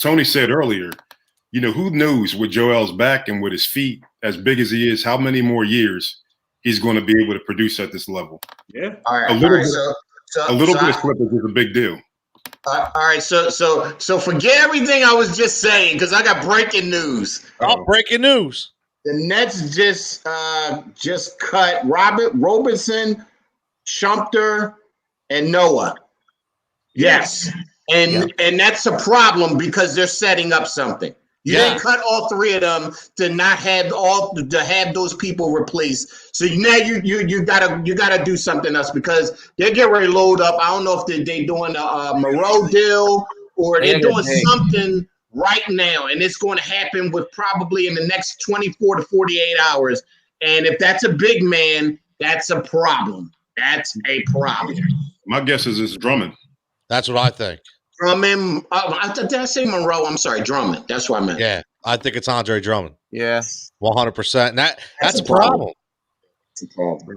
Tony said earlier, who knows with Joel's back and with his feet as big as he is, how many more years he's going to be able to produce at this level. Yeah. All right. A little bit of slippage is a big deal. All right. So forget everything I was just saying because I got breaking news. Oh, breaking news. The Nets just cut Robertson, Shumpter, and Noah. Yes. And that's a problem because they're setting up something. You didn't cut all 3 of them to not have those people replaced. So now you gotta do something else because they're getting ready to load up. I don't know if they're doing a Moreau deal or they're doing something right now, and it's going to happen with probably in the next 24 to 48 hours. And if that's a big man, that's a problem. That's a problem. My guess is it's Drummond. That's what I think. Drummond. Did I say Monroe? I'm sorry, Drummond. That's what I meant. Yeah, I think it's Andre Drummond. Yeah, 100%. And that's a problem.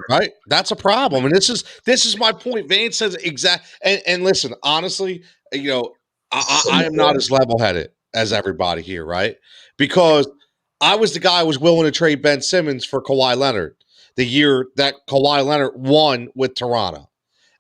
Right? That's a problem. And this is my point. Vance says exact. And listen, honestly, I am not as level-headed as everybody here, right? Because I was the guy who was willing to trade Ben Simmons for Kawhi Leonard the year that Kawhi Leonard won with Toronto.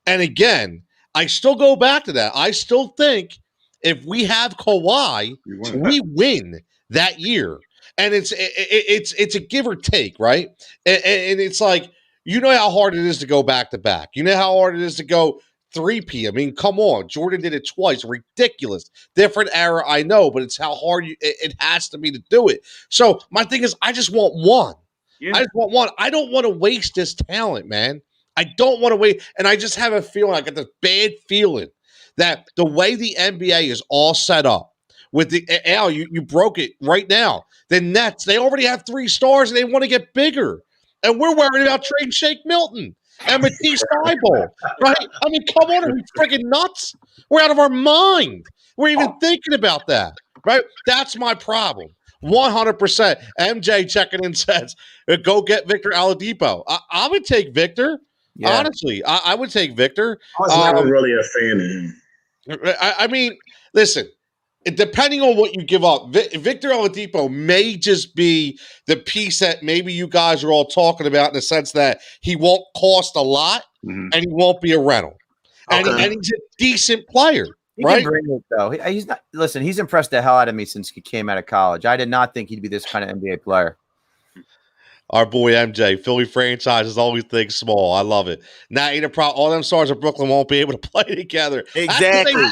And again, I still go back to that. I still think if we have Kawhi, we win that year. And it's a give or take, right? And it's like, You know how hard it is to go back to back. You know how hard it is to go 3P. I mean, come on. Jordan did it twice. Ridiculous. Different era, I know, but it's how hard it has to be to do it. So my thing is, I just want one. Yeah. I just want one. I don't want to waste this talent, man. I don't want to wait. And I just have a feeling, I got this bad feeling that the way the NBA is all set up with the Al, you broke it right now. The Nets, they already have 3 stars and they want to get bigger. And we're worried about trading Shake Milton and Matisse Thybulle, right? I mean, come on, are we freaking nuts? We're out of our mind. We're even thinking about that, right? That's my problem. 100%. MJ checking in says, go get Victor Oladipo. I would take Victor. Yeah. Honestly, I would take Victor. I was never really a fan of him. I mean, listen, depending on what you give up, Victor Oladipo may just be the piece that maybe you guys are all talking about in the sense that he won't cost a lot and he won't be a rental. And, and he's a decent player. He right? can bring it, though. He's not. Listen, he's impressed the hell out of me since he came out of college. I did not think he'd be this kind of NBA player. Our boy MJ, Philly franchises always think small. I love it. Now, ain't a problem. All them stars of Brooklyn won't be able to play together. Exactly.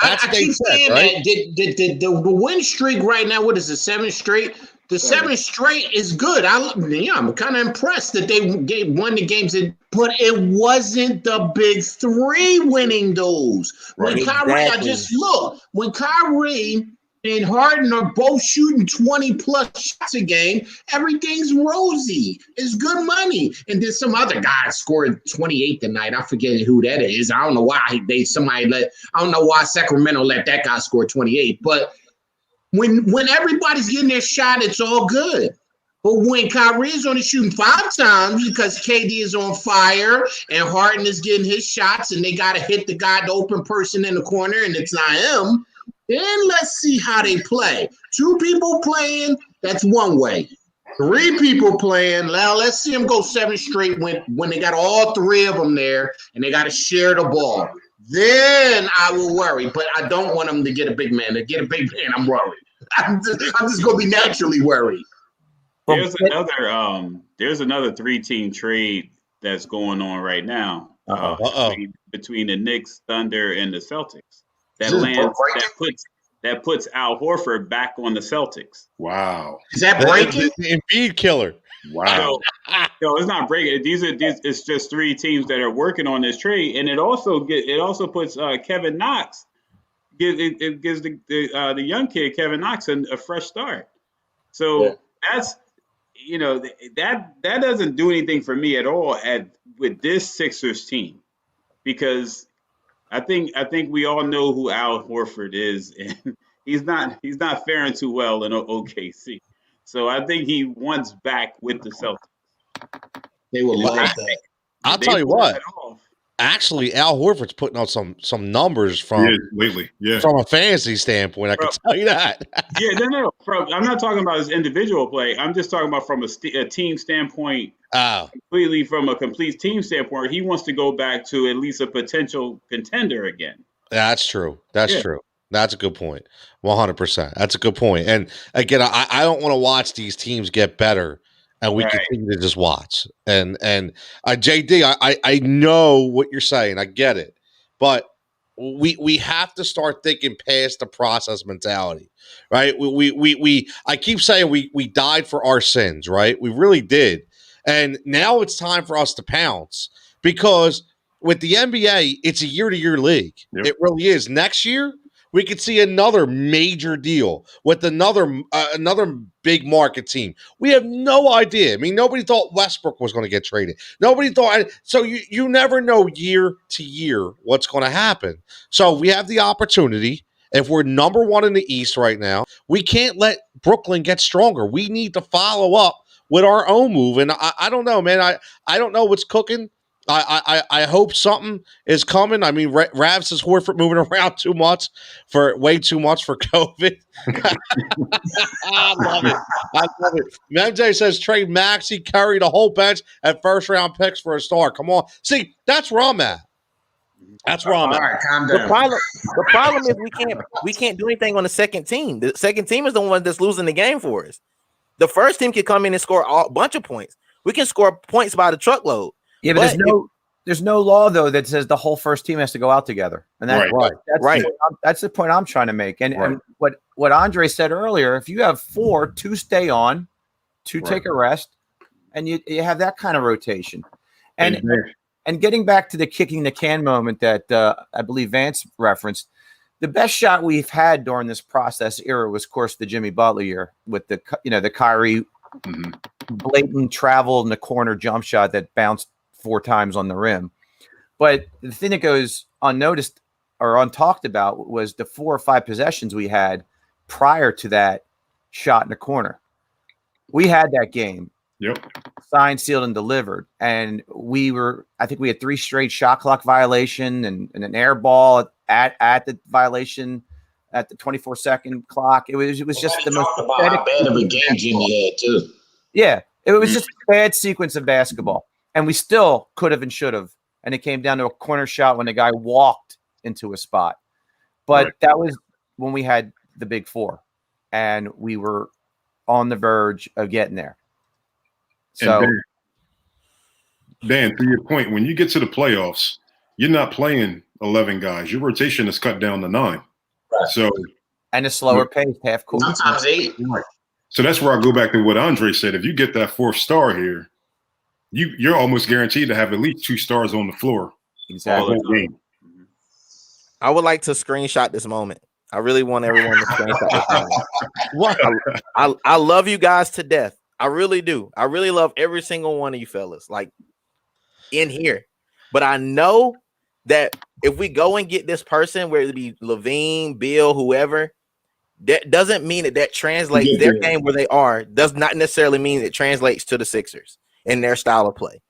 I keep saying right? that the win streak right now, what is it, 7 straight? The 7 straight is good. I'm kind of impressed that they won the games, but it wasn't the big 3 winning those. Right. When Kyrie, I just look, when Kyrie and Harden are both shooting 20-plus shots a game, everything's rosy. It's good money. And then some other guy scored 28 tonight. I forget who that is. I don't know why I don't know why Sacramento let that guy score 28. But when everybody's getting their shot, it's all good. But when Kyrie is only shooting 5 times because KD is on fire and Harden is getting his shots and they got to hit the guy, the open person in the corner, and it's not him, then let's see how they play. 2 people playing, that's one way. 3 people playing, now let's see them go 7 straight when they got all 3 of them there and they got to share the ball. Then I will worry, but I don't want them to get a big man. To get a big man, I'm worried. I'm just going to be naturally worried. There's another 3-team trade that's going on right now between the Knicks, Thunder, and the Celtics. That puts Al Horford back on the Celtics. Wow. Is that breaking? The Embiid killer. Wow. No, it's not breaking. It's just 3 teams that are working on this trade, and it also puts Kevin Knox. It gives the young kid Kevin Knox a fresh start. So that's that doesn't do anything for me at all with this Sixers team, because I think we all know who Al Horford is, and he's not faring too well in OKC. So I think he wants back with the Celtics. They will love that. I'll tell you what. Actually, Al Horford's putting out some numbers from a fantasy standpoint. I can tell you that. No. I'm not talking about his individual play. I'm just talking about from a team standpoint. Completely from a complete team standpoint, he wants to go back to at least a potential contender again. That's true. That's true. That's a good point. 100%. That's a good point. And again, I don't want to watch these teams get better and we continue to just watch. And JD, I know what you're saying. I get it. But we have to start thinking past the process mentality, right? I keep saying we died for our sins, right? We really did. And now it's time for us to pounce, because with the NBA, it's a year-to-year league. Yep. It really is. Next year, we could see another major deal with another big market team. We have no idea. I mean, nobody thought Westbrook was going to get traded. Nobody thought. So you never know year to year what's going to happen. So we have the opportunity. If we're number 1 in the East right now, we can't let Brooklyn get stronger. We need to follow up with our own move. And I don't know, man. I don't know what's cooking. I hope something is coming. I mean, Rav says Horford moving around way too much for COVID. I love it. MJ says trade Maxey, carry the whole bench at first-round picks for a star. Come on. See, that's where I'm at. That's where I'm at. All right, calm down. The problem is we can't do anything on the second team. The second team is the one that's losing the game for us. The first team can come in and score a bunch of points. We can score points by the truckload. Yeah, but there's no law though that says the whole first team has to go out together, and that's right. That's the point I'm trying to make. And what Andre said earlier, if you have 4, 2 stay on, 2 take a rest, and you have that kind of rotation, and getting back to the kicking the can moment that I believe Vance referenced, the best shot we've had during this process era was, of course, the Jimmy Butler year with the Kyrie blatant travel in the corner jump shot that bounced 4 times on the rim. But the thing that goes unnoticed or untalked about was the 4 or 5 possessions we had prior to that shot in the corner. We had that game. Yep. Signed, sealed, and delivered. And I think we had 3 straight shot clock violation and an air ball at the violation at the 24-second clock. It was just the most how bad of a game Jimmy had too. Yeah, it was just a bad sequence of basketball. And we still could have and should have. And it came down to a corner shot when the guy walked into a spot. But that was when we had the big 4. And we were on the verge of getting there. So, Dan, to your point, when you get to the playoffs, you're not playing 11 guys. Your rotation is cut down to 9. Right. So, and a slower pace, half court. Sometimes 8. Right. So that's where I go back to what Andre said. If you get that 4th star here, you're almost guaranteed to have at least 2 stars on the floor. Exactly. All game. I would like to screenshot this moment. I really want everyone to screenshot this moment. I love you guys to death. I really do. I really love every single one of you fellas, like in here. But I know that if we go and get this person, whether it be Levine, Bill, whoever, that doesn't mean that translates their game where they are. Does not necessarily mean it translates to the Sixers and their style of play.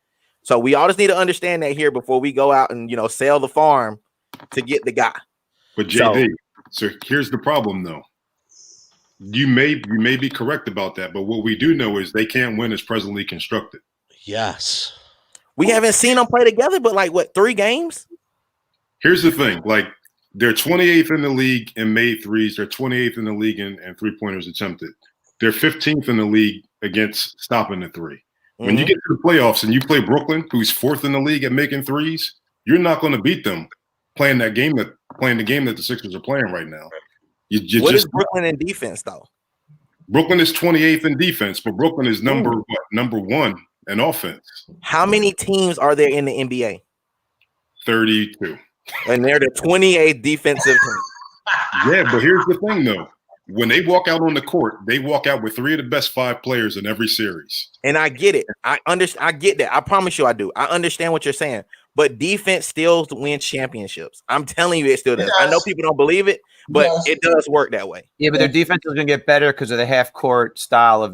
So we all just need to understand that here before we go out and sell the farm to get the guy. But JD, so here's the problem though. You may be correct about that, but what we do know is they can't win as presently constructed. Yes. We haven't seen them play together, but 3 games? Here's the thing. They're 28th in the league in made threes. They're 28th in the league in 3-pointers attempted. They're 15th in the league against stopping the 3. When you get to the playoffs and you play Brooklyn, who's 4th in the league at making threes, you're not going to beat them playing the game that the Sixers are playing right now. What is Brooklyn in defense, though? Brooklyn is 28th in defense, but Brooklyn is number 1 in offense. How many teams are there in the NBA? 32. And they're the 28th defensive team. Yeah, but here's the thing, though. When they walk out on the court, they walk out with 3 of the best 5 players in every series. And I get it. I get that. I promise you I do. I understand what you're saying. But defense still wins championships. I'm telling you it still does. I know people don't believe it, but it does work that way. Yeah, but their defense is going to get better because of the half-court style of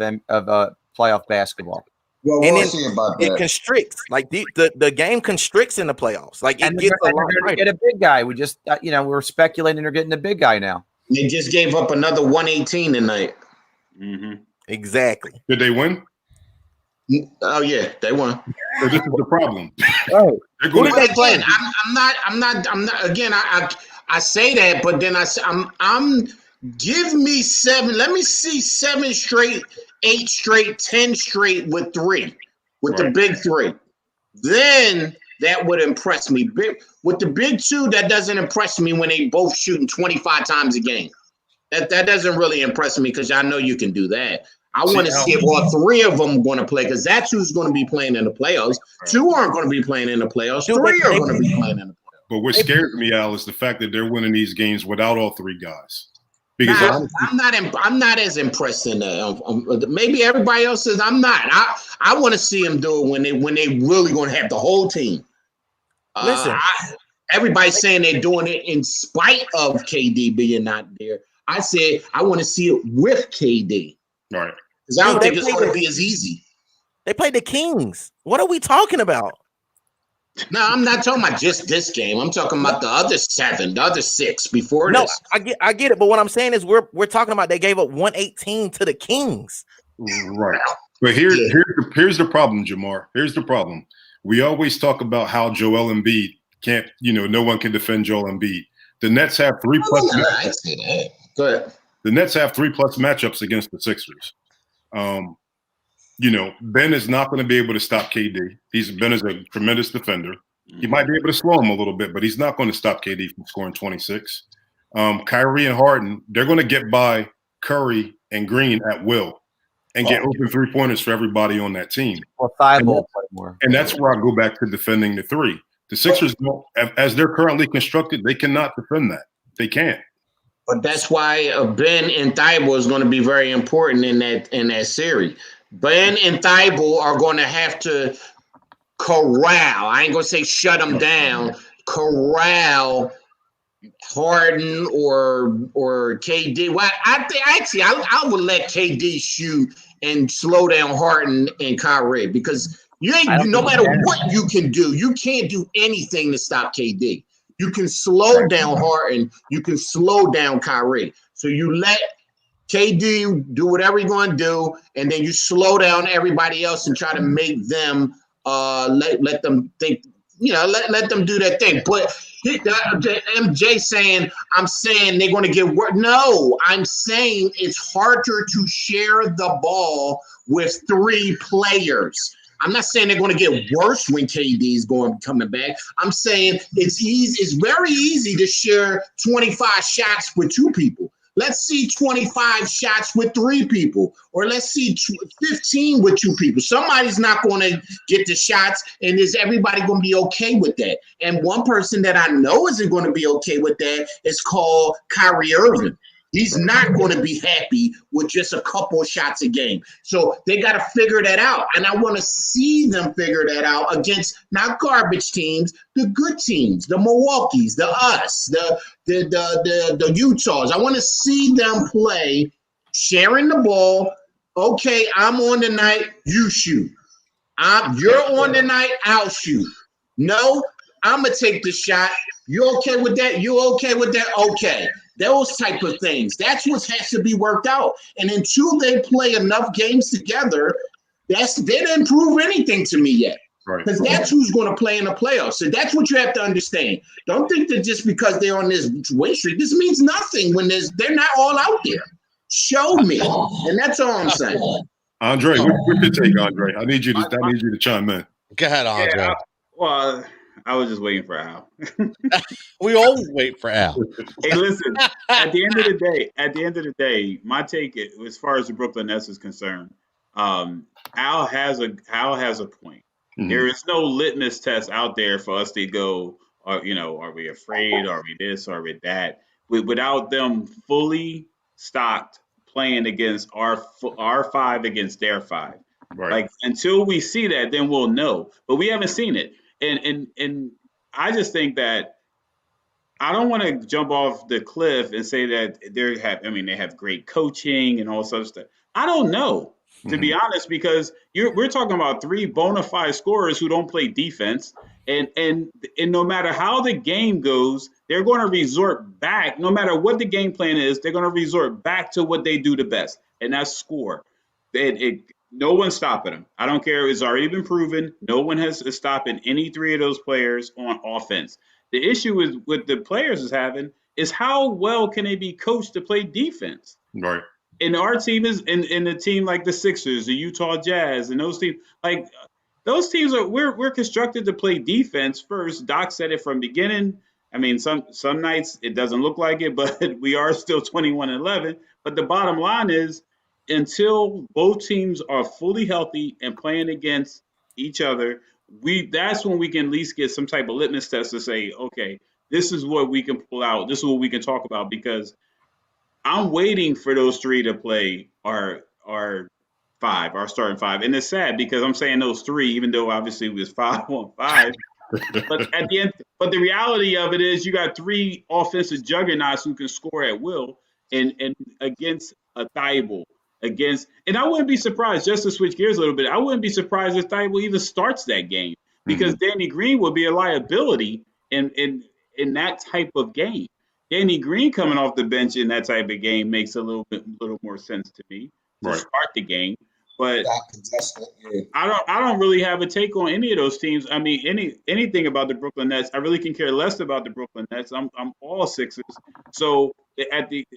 playoff basketball. Well, and see about that. It constricts. Like the game constricts in the playoffs. Like it gets a lot to get a big guy. We just we're speculating they're getting a big guy now. They just gave up another 118 tonight. Mm-hmm. Exactly. Did they win? Oh yeah, they won. So this is the problem. Oh, who did they play? I'm not. Again, I say that, but then I'm. Give me 7. Let me see 7 straight, 8 straight, 10 straight with 3, with the big 3. Then that would impress me. With the big 2, that doesn't impress me when they both shooting 25 times a game. That doesn't really impress me because I know you can do that. I want to see if all 3 of them are going to play because that's who's going to be playing in the playoffs. 2 aren't going to be playing in the playoffs. 3 are going to be playing in the playoffs. But what scares me, Al, is the fact that they're winning these games without all 3 guys. Because I'm not as impressed in that. Maybe everybody else says I'm not. I want to see them do it when they really going to have the whole team. Listen, everybody's saying they're doing it in spite of KD being not there. I said I want to see it with KD. Right. Because I don't think it's going to be as easy. They played the Kings. What are we talking about? No, I'm not talking about just this game. I'm talking about the other 7, the other 6 before this. No, I get it. But what I'm saying is we're talking about they gave up 118 to the Kings. Right. But here's the problem, Jamar. Here's the problem. We always talk about how Joel Embiid can't, no one can defend Joel Embiid. The Nets have 3+ matchups. I see that. Go ahead. The Nets have 3+ matchups against the Sixers. Ben is not going to be able to stop KD. Ben is a tremendous defender. He might be able to slow him a little bit, but he's not going to stop KD from scoring 26. Kyrie and Harden, they're going to get by Curry and Green at will and get open three-pointers for everybody on that team. Well, Thibault play more. And that's where I go back to defending the three. The Sixers, as they're currently constructed, they cannot defend that. They can't. But that's why Ben and Thibault is going to be very important in that series. Ben and Thibault are going to have to corral. I ain't going to say shut them down. Corral Harden or KD. Well, I would let KD shoot and slow down Harden and Kyrie because no matter what you can do, you can't do anything to stop KD. You can slow down Harden. You can slow down Kyrie. So you let KD do whatever you're going to do, and then you slow down everybody else and try to make them let them think, let them do that thing. But MJ saying, I'm saying they're going to get worse. No, I'm saying it's harder to share the ball with three players. I'm not saying they're going to get worse when KD is coming back. I'm saying it's easy. It's very easy to share 25 shots with two people. Let's see 25 shots with three people, or let's see 15 with two people. Somebody's not going to get the shots, and is everybody going to be okay with that? And one person that I know isn't going to be okay with that is called Kyrie Irving. He's not going to be happy with just a couple of shots a game. So they got to figure that out. And I want to see them figure that out against not garbage teams, the good teams, the Milwaukees, the us, the Utahs. I want to see them play, sharing the ball. Okay, I'm on tonight, you shoot. You're on tonight, I'll shoot. No, I'm going to take the shot. You okay with that? You okay with that? Okay. Those type of things. That's what has to be worked out. And until they play enough games together, they didn't prove anything to me yet. Because that's who's going to play in the playoffs. So that's what you have to understand. Don't think that just because they're on this win streak, this means nothing when they're not all out there. Show me. And that's all I'm saying. Andre, what's your take, Andre? I need you to chime in. Go ahead, Andre. I was just waiting for Al. We always wait for Al. Hey, listen. At the end of the day, my take, as far as the Brooklyn Nets is concerned, Al has a point. Mm-hmm. There is no litmus test out there for us to go. Are we afraid? Are we this? Are we that? Without them fully stocked playing against our five against their five. Right. Like until we see that, then we'll know. But we haven't seen it. And I just think that I don't want to jump off the cliff and say that they have great coaching and all such stuff. I don't know, to be honest, because we're talking about three bona fide scorers who don't play defense. And no matter how the game goes, they're going to resort back, no matter what the game plan is, they're going to resort back to what they do the best, and that's score. No one's stopping them. I don't care. It's already been proven. No one is stopping any three of those players on offense. The issue is with the players is having is how well can they be coached to play defense? Right. And our team is in a team like the Sixers, the Utah Jazz, and those teams we're constructed to play defense first. Doc said it from beginning. I mean, some nights it doesn't look like it, but we are still 21-11. But the bottom line is, until both teams are fully healthy and playing against each other, that's when we can at least get some type of litmus test to say, okay, this is what we can pull out. This is what we can talk about, because I'm waiting for those three to play our starting five. And it's sad because I'm saying those three, even though obviously it was 5-on-5. But at the end, the reality of it is you got three offensive juggernauts who can score at will and against a Thibault. And I wouldn't be surprised, just to switch gears a little bit, I wouldn't be surprised if Thibault even starts that game, because Danny Green would be a liability in that type of game. Danny Green coming off the bench in that type of game makes a little more sense to me to start the game. But Got contested, yeah. I don't really have a take on any of those teams. I mean, anything about the Brooklyn Nets. I really can care less about the Brooklyn Nets. I'm all Sixers. So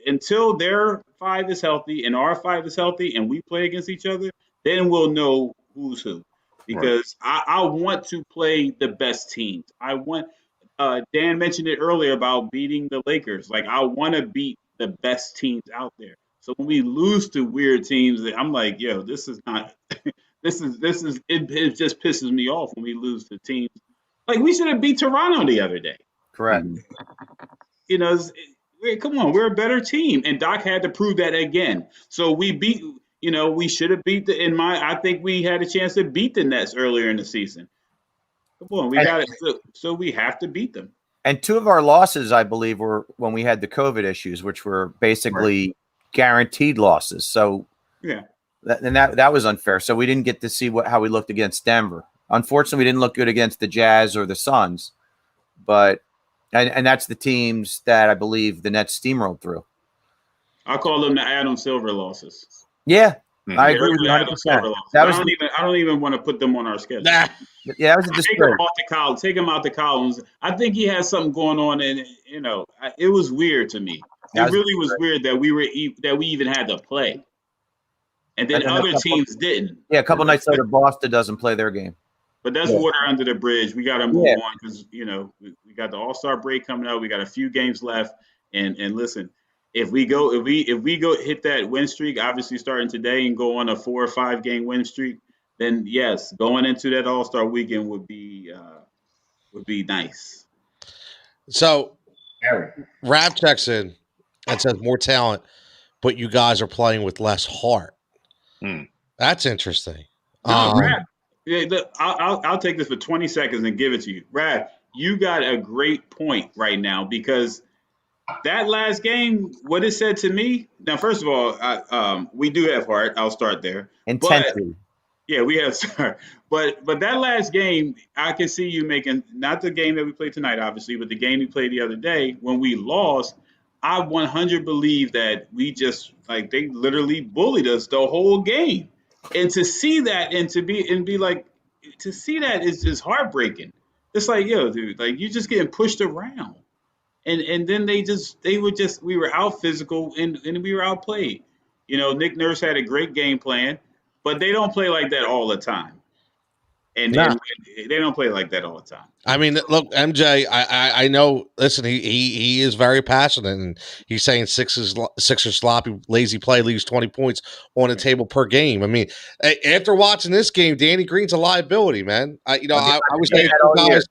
until their five is healthy and our five is healthy and we play against each other, then we'll know who's who. Because I want to play the best teams. I want Dan mentioned it earlier about beating the Lakers. Like I want to beat the best teams out there. So when we lose to weird teams, I'm like, yo, this is not. It just pisses me off when we lose to teams. Like we should have beat Toronto the other day. Correct. You know, come on, we're a better team, and Doc had to prove that again. So we beat. You know, we should have beat I think we had a chance to beat the Nets earlier in the season. Come on, we got it. So we have to beat them. And two of our losses, I believe, were when we had the COVID issues, which were basically guaranteed losses. So yeah, that was unfair. So we didn't get to see how we looked against Denver. Unfortunately, we didn't look good against the Jazz or the Suns. But and that's the teams that I believe the Nets steamrolled through. I call them the Adam Silver losses. Yeah, I agree with you 100%. I don't even want to put them on our schedule. Yeah, that was a disgrace. Take him out the columns. I think he has something going on, and you know, it was weird to me. It really was weird that we even had to play, and then other teams didn't. Yeah, a couple nights later, Boston doesn't play their game. But that's water under the bridge. We got to move on because you know we got the All-Star break coming up. We got a few games left, and listen. If we go hit that win streak, obviously starting today and go on a 4 or 5 game win streak, then yes, going into that All-Star weekend would be nice. So, Rap checks in and says more talent, but you guys are playing with less heart. That's interesting. Rap, I'll take this for 20 seconds and give it to you. Rap, you got a great point right now because that last game, what it said to me. Now, first of all, we do have heart. I'll start there. Intensity. Yeah, we have heart. But that last game, I can see you making not the game that we played tonight, obviously, but the game we played the other day when we lost. I 100 believe that we just they literally bullied us the whole game, and to see that and to see that is just heartbreaking. It's like, yo, dude, you're just getting pushed around. And then we were out physical and we were outplayed. You know, Nick Nurse had a great game plan, but they don't play like that all the time. And they don't play like that all the time. I mean, look, MJ, I know. Listen, he is very passionate, and he's saying Sixers sloppy, lazy play leaves 20 points on the table per game. I mean, after watching this game, Danny Green's a liability, man. I was saying guys,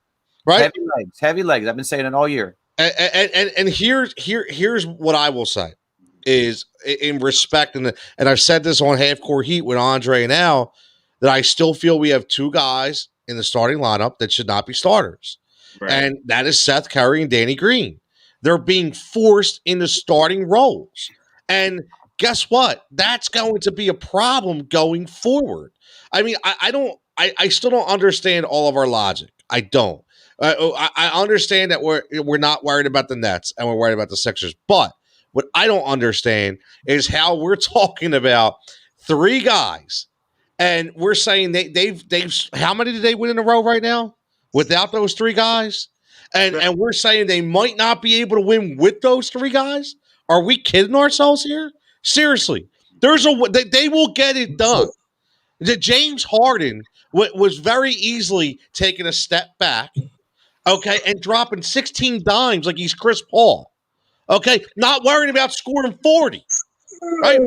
right? Heavy legs. I've been saying it all year. And here's what I will say is in respect, and I've said this on Half Court Heat with Andre and Al, that I still feel we have two guys in the starting lineup that should not be starters. Right. And that is Seth Curry and Danny Green. They're being forced into starting roles. And guess what? That's going to be a problem going forward. I mean, I still don't understand all of our logic. I don't. I understand that we're not worried about the Nets and we're worried about the Sixers. But what I don't understand is how we're talking about 3 guys. And we're saying they've how many did they win in a row right now without those 3 guys? And we're saying they might not be able to win with those 3 guys. Are we kidding ourselves here? Seriously, they will get it done. The James Harden was very easily taking a step back, okay, and dropping 16 dimes like he's Chris Paul, okay, not worrying about scoring 40, right?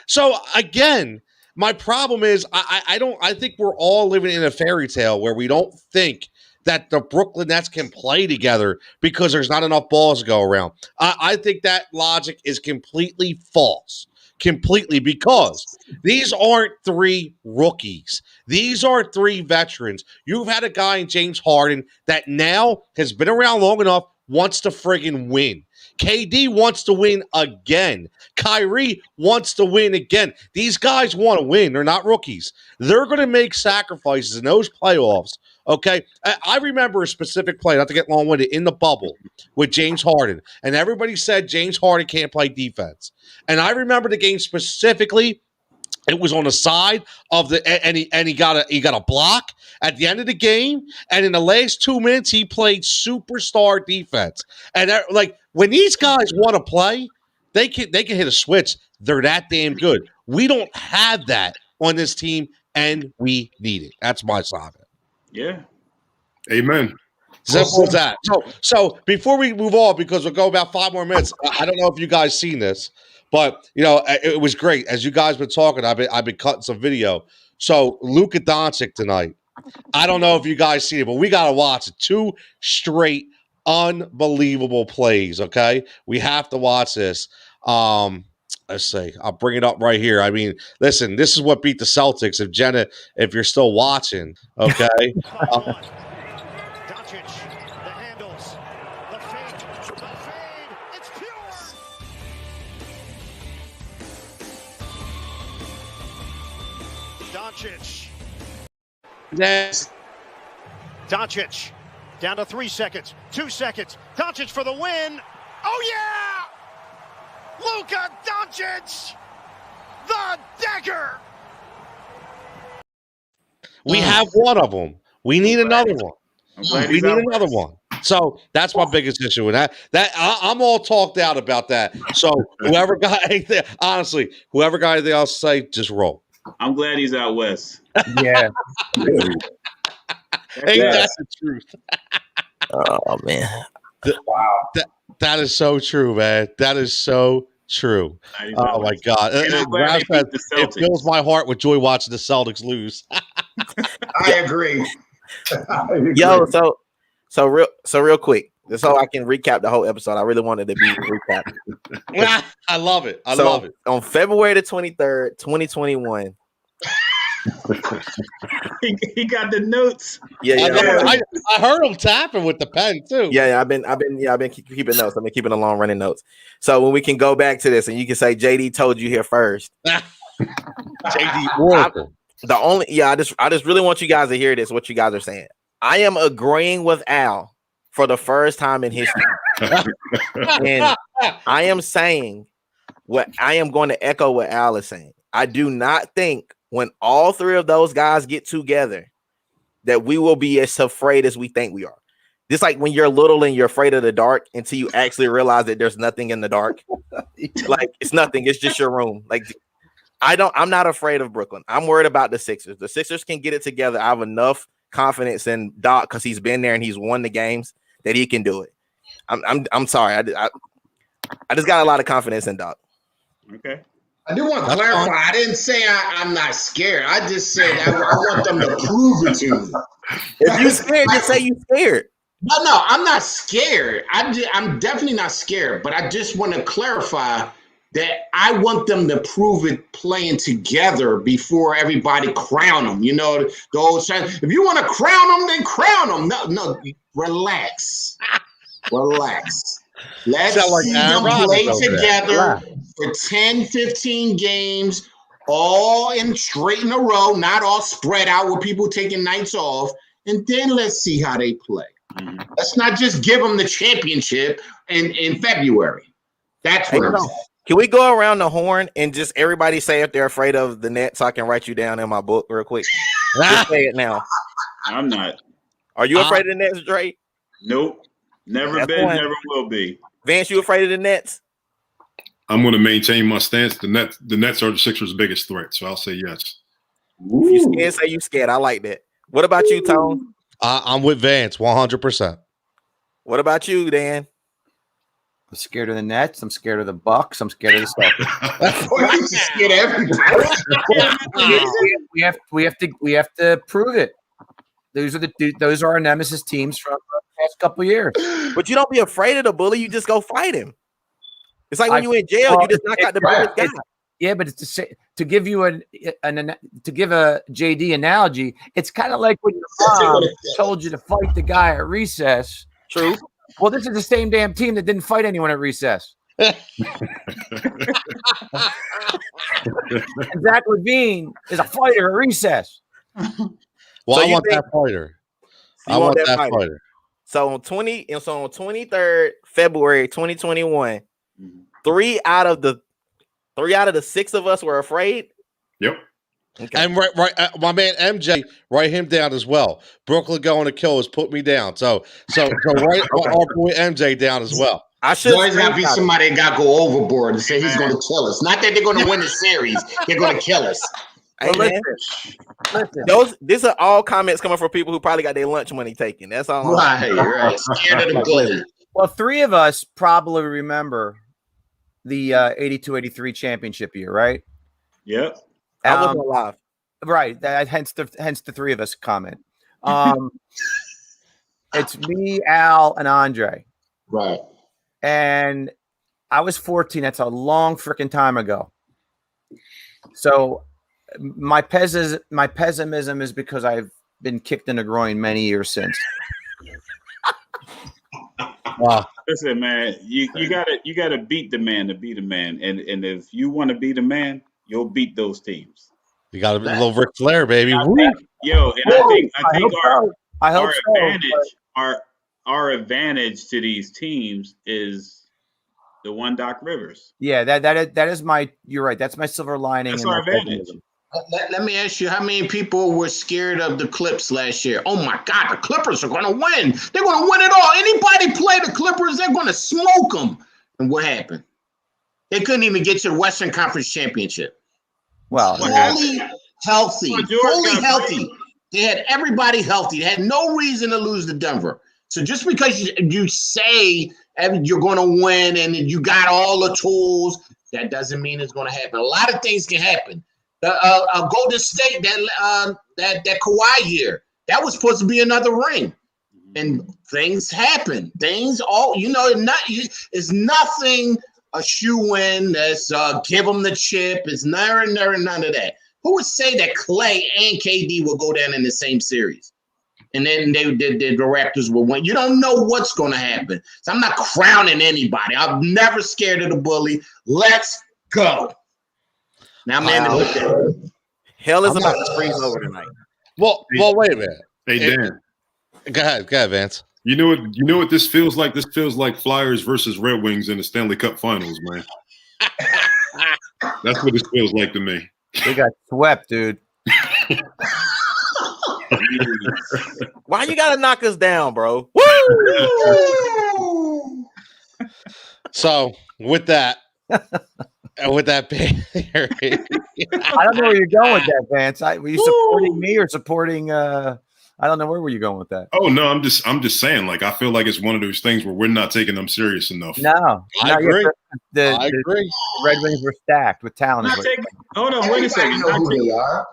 So again. My problem is I think we're all living in a fairy tale where we don't think that the Brooklyn Nets can play together because there's not enough balls to go around. I think that logic is completely false. Completely, because these aren't 3 rookies. These are 3 veterans. You've had a guy in James Harden that now has been around long enough, wants to friggin' win. KD wants to win again. Kyrie wants to win again. These guys want to win. They're not rookies. They're going to make sacrifices in those playoffs, okay? I remember a specific play, not to get long-winded, in the bubble with James Harden, and everybody said James Harden can't play defense. And I remember the game specifically It was on the side of the and he got a block at the end of the game, and in the last 2 minutes he played superstar defense. And like when these guys want to play, they can hit a switch. They're that damn good. We don't have that on this team, and we need it. That's my side. Yeah. Amen. Simple as that. So before we move on, because we'll go about 5 more minutes. I don't know if you guys seen this. But it was great. As you guys been talking, I've been cutting some video. So Luka Doncic tonight. I don't know if you guys see it, but we gotta watch it. 2 straight unbelievable plays. Okay, we have to watch this. Let's see. I'll bring it up right here. I mean, listen, this is what beat the Celtics. If Jenna, if you're still watching, okay. Doncic, the handles, the fade, it's pure. Doncic. Next. Doncic down to 3 seconds, 2 seconds. Doncic for the win. Oh yeah! Luka Doncic, the dagger. We have one of them. We need another one. We need another one. So that's my biggest issue with that. I'm all talked out about that. So whoever got anything, honestly, whoever got anything else to say, just roll. I'm glad he's out west. Yeah. Ain't that the truth? Oh man. Wow. That is so true, man. That is so true. Oh my God. It fills my heart with joy watching the Celtics lose. I agree. Yo, so real quick, so I can recap the whole episode. I really wanted to be recap. I love it. I love it. On February the 23rd, 2021. He got the notes. Yeah. I heard him tapping with the pen too. Yeah. I've been keeping notes. I've been keeping a long running notes. So when we can go back to this and you can say JD told you here first. JD Oracle. I just really want you guys to hear this, what you guys are saying. I am agreeing with Al for the first time in history. And I am saying I am going to echo what Al is saying. I do not think when all 3 of those guys get together that we will be as afraid as we think we are. Just like when you're little and you're afraid of the dark until you actually realize that there's nothing in the dark. Like it's nothing. It's just your room. Like I'm not afraid of Brooklyn. I'm worried about the Sixers. The Sixers can get it together. I have enough confidence in Doc because he's been there and he's won the games that he can do it. I'm sorry. I just got a lot of confidence in Doc. Okay. I do want to clarify. I didn't say I'm not scared. I just said I want them to prove it to me. If you're scared, just say you're scared. No, I'm not scared. I'm definitely not scared. But I just want to clarify that I want them to prove it playing together before everybody crown them. You know, the old saying, if you want to crown them, then crown them. No, relax. Relax. Let's see them play together for 10, 15 games, all straight in a row, not all spread out with people taking nights off. And then let's see how they play. Let's not just give them the championship in February. That's what I'm saying. Can we go around the horn and just everybody say if they're afraid of the Nets so I can write you down in my book real quick? Just say it now. I'm not. Are you afraid of the Nets, Dre? Nope. Never been, never will be. Vance, you afraid of the Nets? I'm going to maintain my stance. The Nets are the Sixers' biggest threat, so I'll say yes. If you scared, say you scared. I like that. What about you, Tone? I'm with Vance, 100%. What about you, Dan? I'm scared of the Nets. I'm scared of the Bucks. I'm scared of the Celtics. You scared everybody. we have to prove it. Those are our nemesis teams from the past couple of years. But you don't be afraid of the bully. You just go fight him. It's like when you in jail, you just knock out the biggest guy. Yeah, but it's to give you a JD analogy. It's kind of like when your mom told you to fight the guy at recess. True. Well, this is the same damn team that didn't fight anyone at recess. And Zach LaVine is a fighter at recess. Well, so I want that fighter. I want that fighter. So on 23rd February 2021, three out of the 6 of us were afraid. Yep. Okay. And right, my man MJ, write him down as well. Brooklyn going to kill us. Put me down. So write our boy MJ down as well. I should. There's always got to be somebody that got to go overboard and say he's going to kill us. Not that they're going to win the series. They're going to kill us. Hey, man. Listen. These are all comments coming from people who probably got their lunch money taken. That's all. Right. Scared of the bully. Well, three of us probably remember the 82-83 championship year, right? Yep. I wasn't alive. Right. Hence the three of us comment. It's me, Al, and Andre. Right. And I was 14. That's a long freaking time ago. So my pessimism is because I've been kicked in the groin many years since. Wow. Listen, man, you gotta beat the man to be the man, and if you want to be the man, you'll beat those teams. You got a little Ric Flair, baby. I think our advantage to these teams is the one Doc Rivers. Yeah, that is my. You're right. That's my silver lining. That's our advantage. Let me ask you, how many people were scared of the Clips last year? Oh my God, the Clippers are going to win. They're going to win it all. Anybody play the Clippers, they're going to smoke them. And what happened? They couldn't even get to the Western Conference Championship. Well, fully healthy. They had everybody healthy. They had no reason to lose to Denver. So just because you say you're going to win and you got all the tools, that doesn't mean it's going to happen. A lot of things can happen. Golden State, that Kawhi year, that was supposed to be another ring. And things happen. Things it's nothing a shoe-in that's give them the chip. It's none of that. Who would say that Clay and KD will go down in the same series? And then the Raptors will win. You don't know what's going to happen. So I'm not crowning anybody. I'm never scared of the bully. Let's go. Now, man, hell is about to freeze over tonight. Well, wait a minute. Hey, Dan. Go ahead, Vance. You know what this feels like? This feels like Flyers versus Red Wings in the Stanley Cup Finals, man. That's what this feels like to me. They got swept, dude. Why you gotta knock us down, bro? Woo! So with that being I don't know where you're going with that, Vance. Were you supporting me or supporting? I don't know where were you going with that. Oh no, I'm just saying. Like I feel like it's one of those things where we're not taking them serious enough. No, I agree. I agree. Red Wings were stacked with talent. Hold on, wait a second. Know who they are.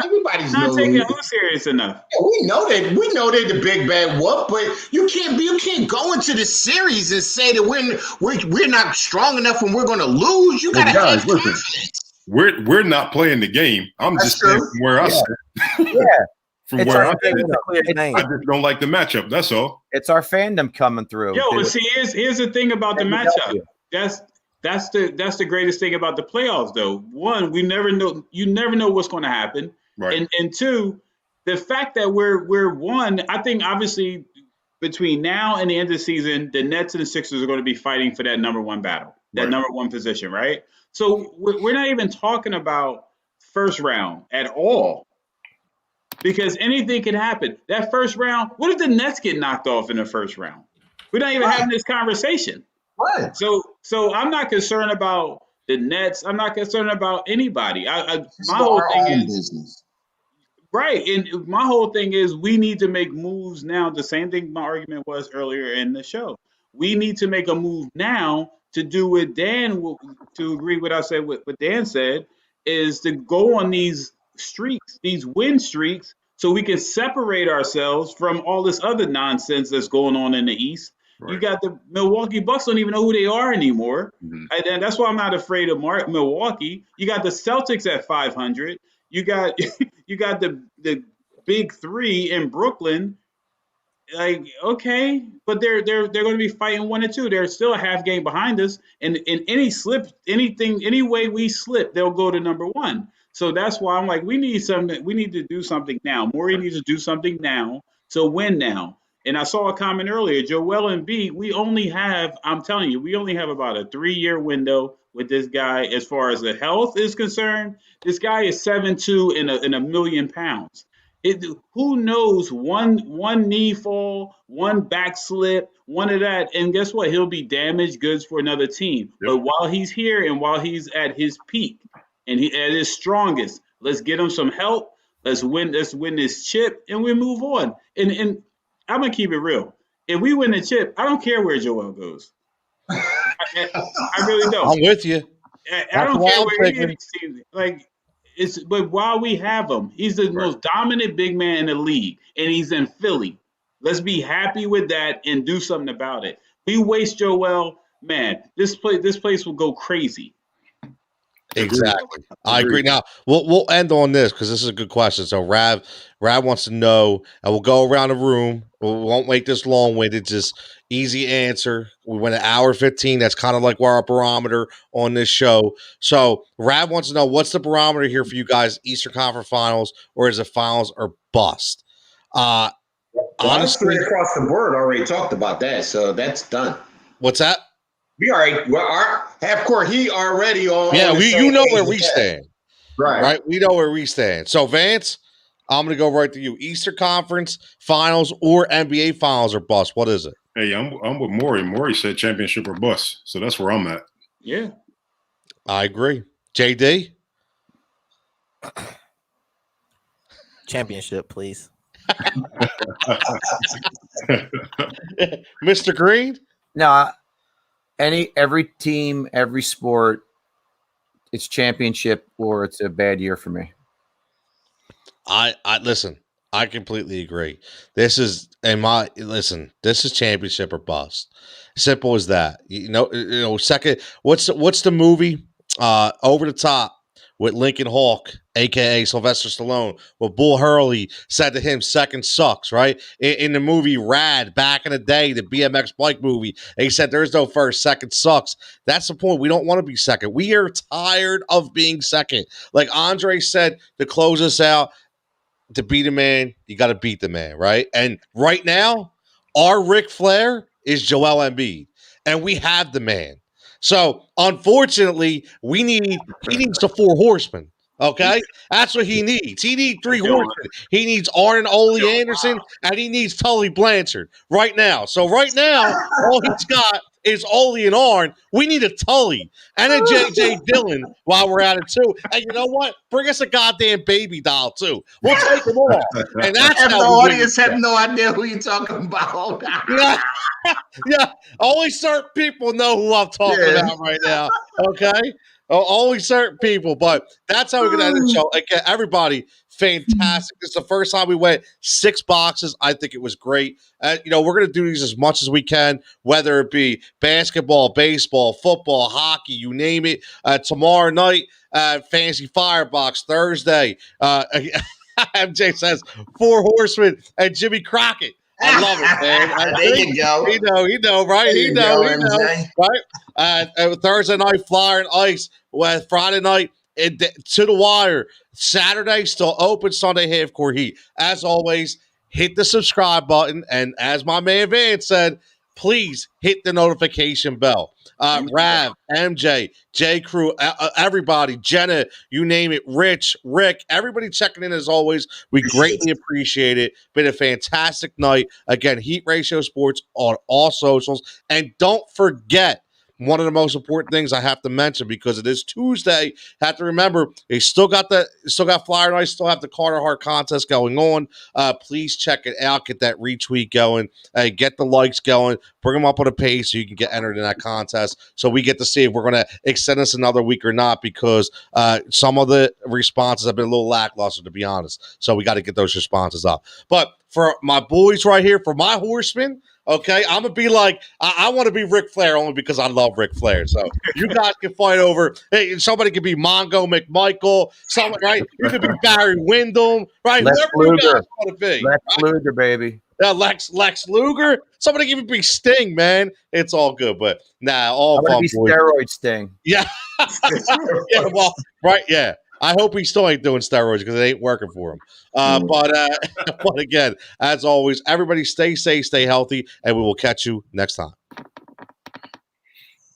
Everybody's not taking who serious enough. Yeah, we know that. We know they're the big bad whoop, but you can't go into the series and say that we're not strong enough and we're going to lose. You got to have confidence. We're not playing the game. I'm just saying from where I sit. Yeah. From where I sit, I just don't like the matchup. That's all. It's our fandom coming through. But see, here's the thing about the matchup. That's the greatest thing about the playoffs, though. One, we never know. You never know what's going to happen. Right. And two, the fact that we're one, I think obviously between now and the end of the season, the Nets and the Sixers are going to be fighting for that number one battle, that number one position, right? So we're not even talking about first round at all, because anything can happen. That first round, what if the Nets get knocked off in the first round? We're not even having this conversation. Right. So I'm not concerned about the Nets. I'm not concerned about anybody. My whole thing is business. Right. And my whole thing is we need to make moves now. The same thing my argument was earlier in the show. We need to make a move now to do what to agree with what I said, what Dan said, is to go on these streaks, these win streaks, so we can separate ourselves from all this other nonsense that's going on in the East. Right. You got the Milwaukee Bucks don't even know who they are anymore. Mm-hmm. And that's why I'm not afraid of Milwaukee. You got the Celtics at 500. You got the big three in Brooklyn. Like, okay, but they're going to be fighting 1 and 2. They're still a half game behind us. And in any way we slip, they'll go to number one. So that's why I'm like, we need to do something now. Morey needs to do something now to win now. And I saw a comment earlier, Joel Embiid, I'm telling you, we only have about a 3-year window with this guy as far as the health is concerned. This guy is 7'2" and a million pounds. Who knows, one knee fall, one back slip, one of that, and guess what? He'll be damaged goods for another team. Yep. But while he's here and while he's at his peak and he at his strongest, let's get him some help. Let's win this chip and we move on. And I'm gonna keep it real. If we win the chip, I don't care where Joel goes. I really don't. I'm with you. I don't care where any of these teams. But while we have him, he's the most dominant big man in the league, and he's in Philly. Let's be happy with that and do something about it. We waste Joel, man. This place will go crazy. Exactly. I agree. Now we'll end on this because this is a good question. So Rav wants to know, and we'll go around the room. We won't make this long-winded, just easy answer. We went an hour 15. That's kind of like our barometer on this show. So Rav wants to know, what's the barometer here for you guys? Eastern Conference Finals, or is it finals or bust? Honestly, across the board already talked about that, so that's done. What's that? Half court. He already on. Yeah, you know where we stand, right? We know where we stand. So Vance, I'm going to go right to you. Eastern Conference Finals or NBA Finals or bust? What is it? Hey, I'm with Maury. Maury said championship or bust, so that's where I'm at. Yeah, I agree. JD, championship, please. Mr. Green. No, every team, every sport, it's championship or it's a bad year for me. I listen. I completely agree. This is championship or bust. Simple as that. You know. Second, what's the movie? Over the Top with Lincoln Hawk, aka Sylvester Stallone. Well, Bull Hurley said to him, "Second sucks." Right in the movie Rad back in the day, the BMX bike movie. He said, "There's no first. Second sucks." That's the point. We don't want to be second. We are tired of being second. Like Andre said to close us out. To beat a man, you got to beat the man, right? And right now, our Ric Flair is Joel Embiid, and we have the man. So, unfortunately, he needs the 4 horsemen, okay? That's what he needs. He needs 3 horsemen. He needs Arn and Ole Anderson, and he needs Tully Blanchard right now. So, right now, all he's got is Ole and Arn. We need a Tully and a J.J. Dillon while we're at it, too. And you know what? Bring us a goddamn baby doll, too. We'll take them all. And that's the audience have no idea who you're talking about. Yeah. Only certain people know who I'm talking about right now, okay? Only certain people, but that's how we're going to end the show. Again, everybody, fantastic. This is the first time we went 6 boxes. I think it was great. We're going to do these as much as we can, whether it be basketball, baseball, football, hockey, you name it. Tomorrow night, Fantasy Firebox. Thursday, MJ says 4 horsemen and Jimmy Crockett. I love it, man. There you go. He know, right? He know, right? Thursday night, Flyer and Ice. With Friday night, to the wire. Saturday, still open. Sunday, half court heat. As always, hit the subscribe button. And as my man Van said, please hit the notification bell. Rav, MJ, J. Crew, everybody, Jenna, you name it, Rich, Rick, everybody checking in as always. We greatly appreciate it. Been a fantastic night. Again, Heat Ratio Sports on all socials. And don't forget, one of the most important things I have to mention, because it is Tuesday, have to remember they still got Flyer Night, still have the Carter Hart contest going on. Please check it out, get that retweet going, get the likes going, bring them up on a page so you can get entered in that contest. So we get to see if we're going to extend this another week or not, because some of the responses have been a little lackluster, to be honest. So we got to get those responses up. But for my boys right here, for my horsemen. Okay, I'm going to be like, I want to be Ric Flair only because I love Ric Flair. So you guys can fight over, hey, somebody could be Mongo McMichael, someone, right? You could be Barry Windham, right? Whoever you guys want to be. Lex Luger, baby. Yeah, Lex Luger. Somebody can even be Sting, man. It's all good, but all I'm fun. Be steroid Sting. Yeah. Yeah, well, right, yeah. I hope he still ain't doing steroids because it ain't working for him. But again, as always, everybody stay safe, stay healthy, and we will catch you next time.